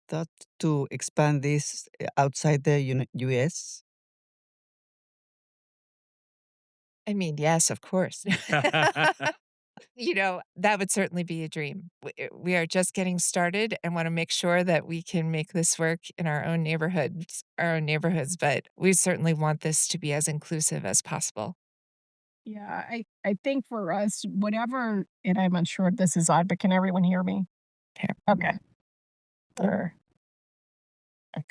thought to expand this outside the US? I mean, yes, of course. That would certainly be a dream. We are just getting started and want to make sure that we can make this work in our own neighborhoods, but we certainly want this to be as inclusive as possible. Yeah, I think for us, whatever, and I'm unsure if this is odd, but can everyone hear me? Okay. Okay. There. Okay.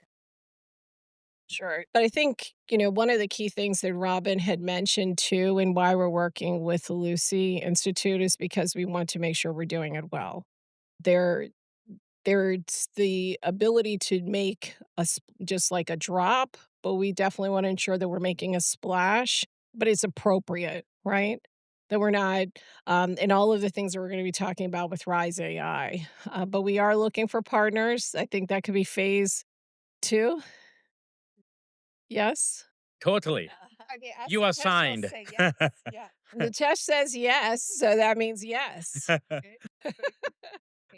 Sure. But I think, one of the key things that Robin had mentioned too, and why we're working with the Lucy Institute is because we want to make sure we're doing it well. There, there's the ability to make just like a drop, but we definitely want to ensure that we're making a splash, but it's appropriate, right? That we're not, and all of the things that we're going to be talking about with Rise AI. But we are looking for partners. I think that could be phase two. Yes. Totally. You are signed. Nitesh says yes, so that means yes.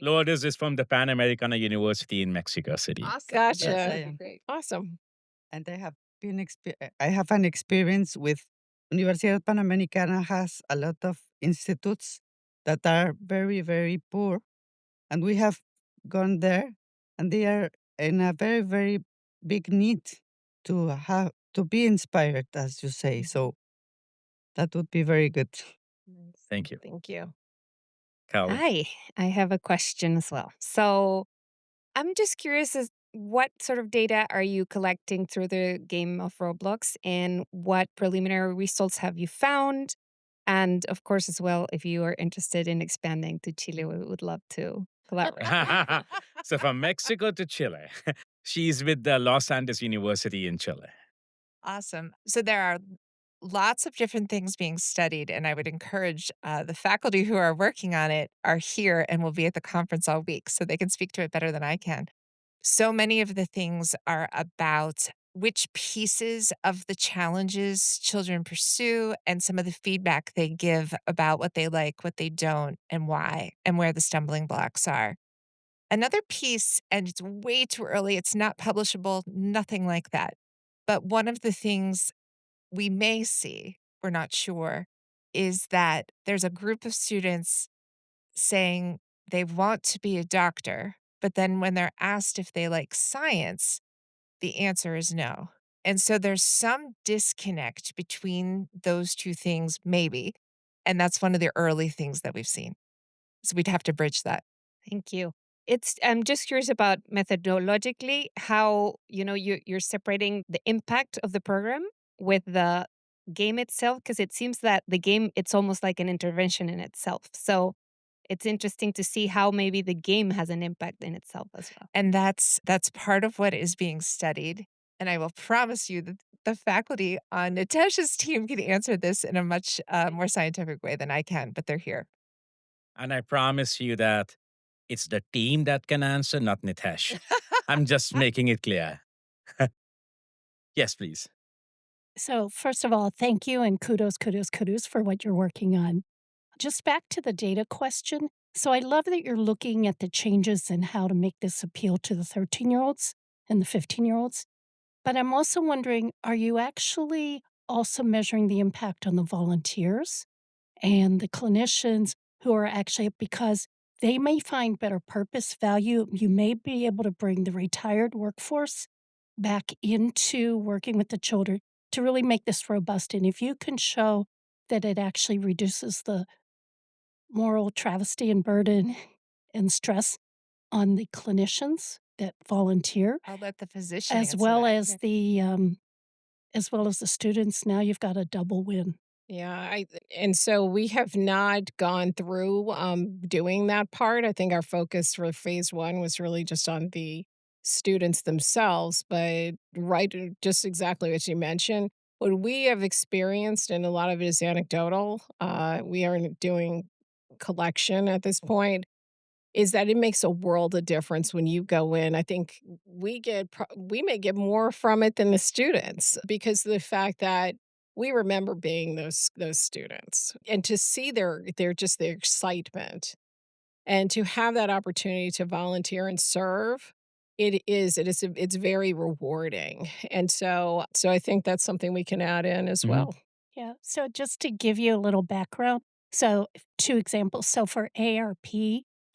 Lourdes is from the Pan Americana University in Mexico City. Awesome. Yes, I Gotcha. am. Great. Awesome. And I have an experience with Universidad Panamericana has a lot of institutes that are very, very poor. And we have gone there and they are in a very, very big need to be inspired, as you say. So that would be very good. Thank you. Thank you. Callie. Hi, I have a question as well. So I'm just curious as what sort of data are you collecting through the game of Roblox and what preliminary results have you found? And of course, as well, if you are interested in expanding to Chile, we would love to collaborate. So from Mexico to Chile. She's with the Los Andes University in Chile. Awesome. So there are lots of different things being studied, and I would encourage the faculty who are working on it are here and will be at the conference all week, so they can speak to it better than I can. So many of the things are about which pieces of the challenges children pursue and some of the feedback they give about what they like, what they don't, and why, and where the stumbling blocks are. Another piece, and it's way too early, it's not publishable, nothing like that. But one of the things we may see, we're not sure, is that there's a group of students saying they want to be a doctor, but then when they're asked if they like science, the answer is no. And so there's some disconnect between those two things, maybe. And that's one of the early things that we've seen. So we'd have to bridge that. Thank you. I'm just curious about methodologically how you're separating the impact of the program with the game itself, because it seems that the game it's almost like an intervention in itself. So it's interesting to see how maybe the game has an impact in itself as well. And that's part of what is being studied. And I will promise you that the faculty on Nitesh's team can answer this in a much more scientific way than I can, but they're here. And I promise you that it's the team that can answer, not Nitesh. I'm just making it clear. Yes, please. So, first of all, thank you and kudos, kudos, kudos for what you're working on. Just back to the data question. So, I love that you're looking at the changes and how to make this appeal to the 13-year-olds and the 15-year-olds. But I'm also wondering, are you actually also measuring the impact on the volunteers and the clinicians who are actually, because they may find better purpose, value. You may be able to bring the retired workforce back into working with the children to really make this robust. And if you can show that it actually reduces the moral travesty and burden and stress on the clinicians that volunteer, I'll let the physician as answer well that. as the students, now you've got a double win. Yeah, and so we have not gone through doing that part. I think our focus for phase one was really just on the students themselves, but right, just exactly what you mentioned. What we have experienced, and a lot of it is anecdotal, we aren't doing collection at this point, is that it makes a world of difference when you go in. I think we may get more from it than the students because of the fact that we remember being those students and to see their just their excitement and to have that opportunity to volunteer and serve. It's very rewarding. And so I think that's something we can add in as well. Yeah. So just to give you a little background, so two examples. So for ARP,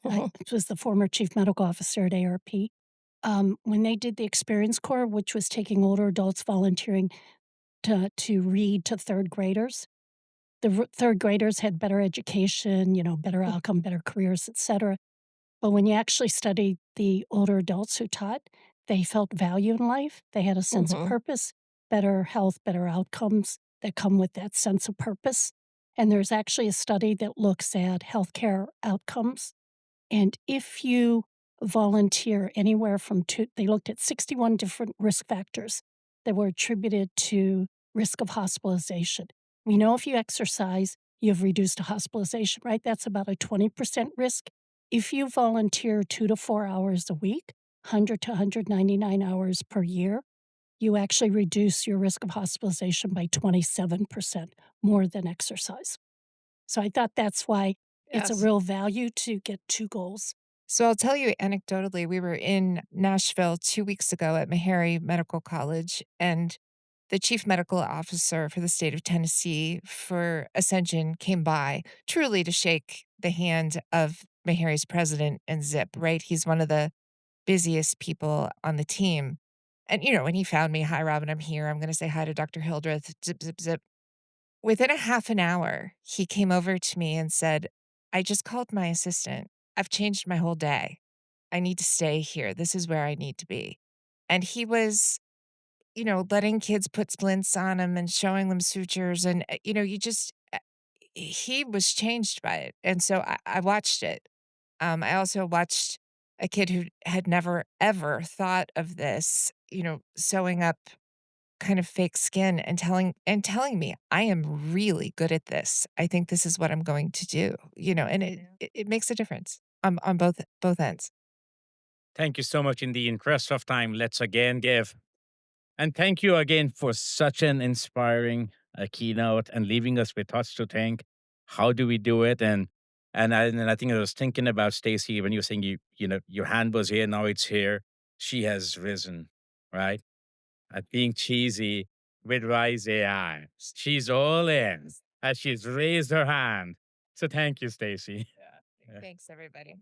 I was the former chief medical officer at ARP. When they did the Experience Corps, which was taking older adults volunteering to read to third graders, the third graders had better education, better outcome, better careers, etc. But when you actually studied the older adults who taught, they felt value in life, they had a sense of purpose, better health, better outcomes that come with that sense of purpose. And there's actually a study that looks at healthcare outcomes. And if you volunteer anywhere from they looked at 61 different risk factors that were attributed to risk of hospitalization. We know if you exercise, you've reduced a hospitalization, right? That's about a 20% risk. If you volunteer 2 to 4 hours a week, 100 to 199 hours per year, you actually reduce your risk of hospitalization by 27% more than exercise. So I thought that's why it's a Yes. real value to get 2 goals. So I'll tell you anecdotally, we were in Nashville 2 weeks ago at Meharry Medical College, and the chief medical officer for the state of Tennessee for Ascension came by truly to shake the hand of Meharry's president and Zip, right? He's one of the busiest people on the team. And, when he found me, "Hi, Robin, I'm here. I'm going to say hi to Dr. Hildreth." Zip, zip, zip. Within a half an hour, he came over to me and said, "I just called my assistant. I've changed my whole day. I need to stay here. This is where I need to be." And he was, letting kids put splints on him and showing them sutures. And, he was changed by it. And so I watched it. I also watched a kid who had never, ever thought of this, sewing up kind of fake skin and telling me, "I am really good at this. I think this is what I'm going to do." And it makes a difference on both ends. Thank you so much. In the interest of time, let's again give. And thank you again for such an inspiring keynote and leaving us with thoughts to think. How do we do it? And I think I was thinking about Stacy when you were saying your hand was here, now it's here. She has risen, right? At being cheesy with Rise AI. She's all in, and she's raised her hand. So thank you, Stacy. Thanks, everybody.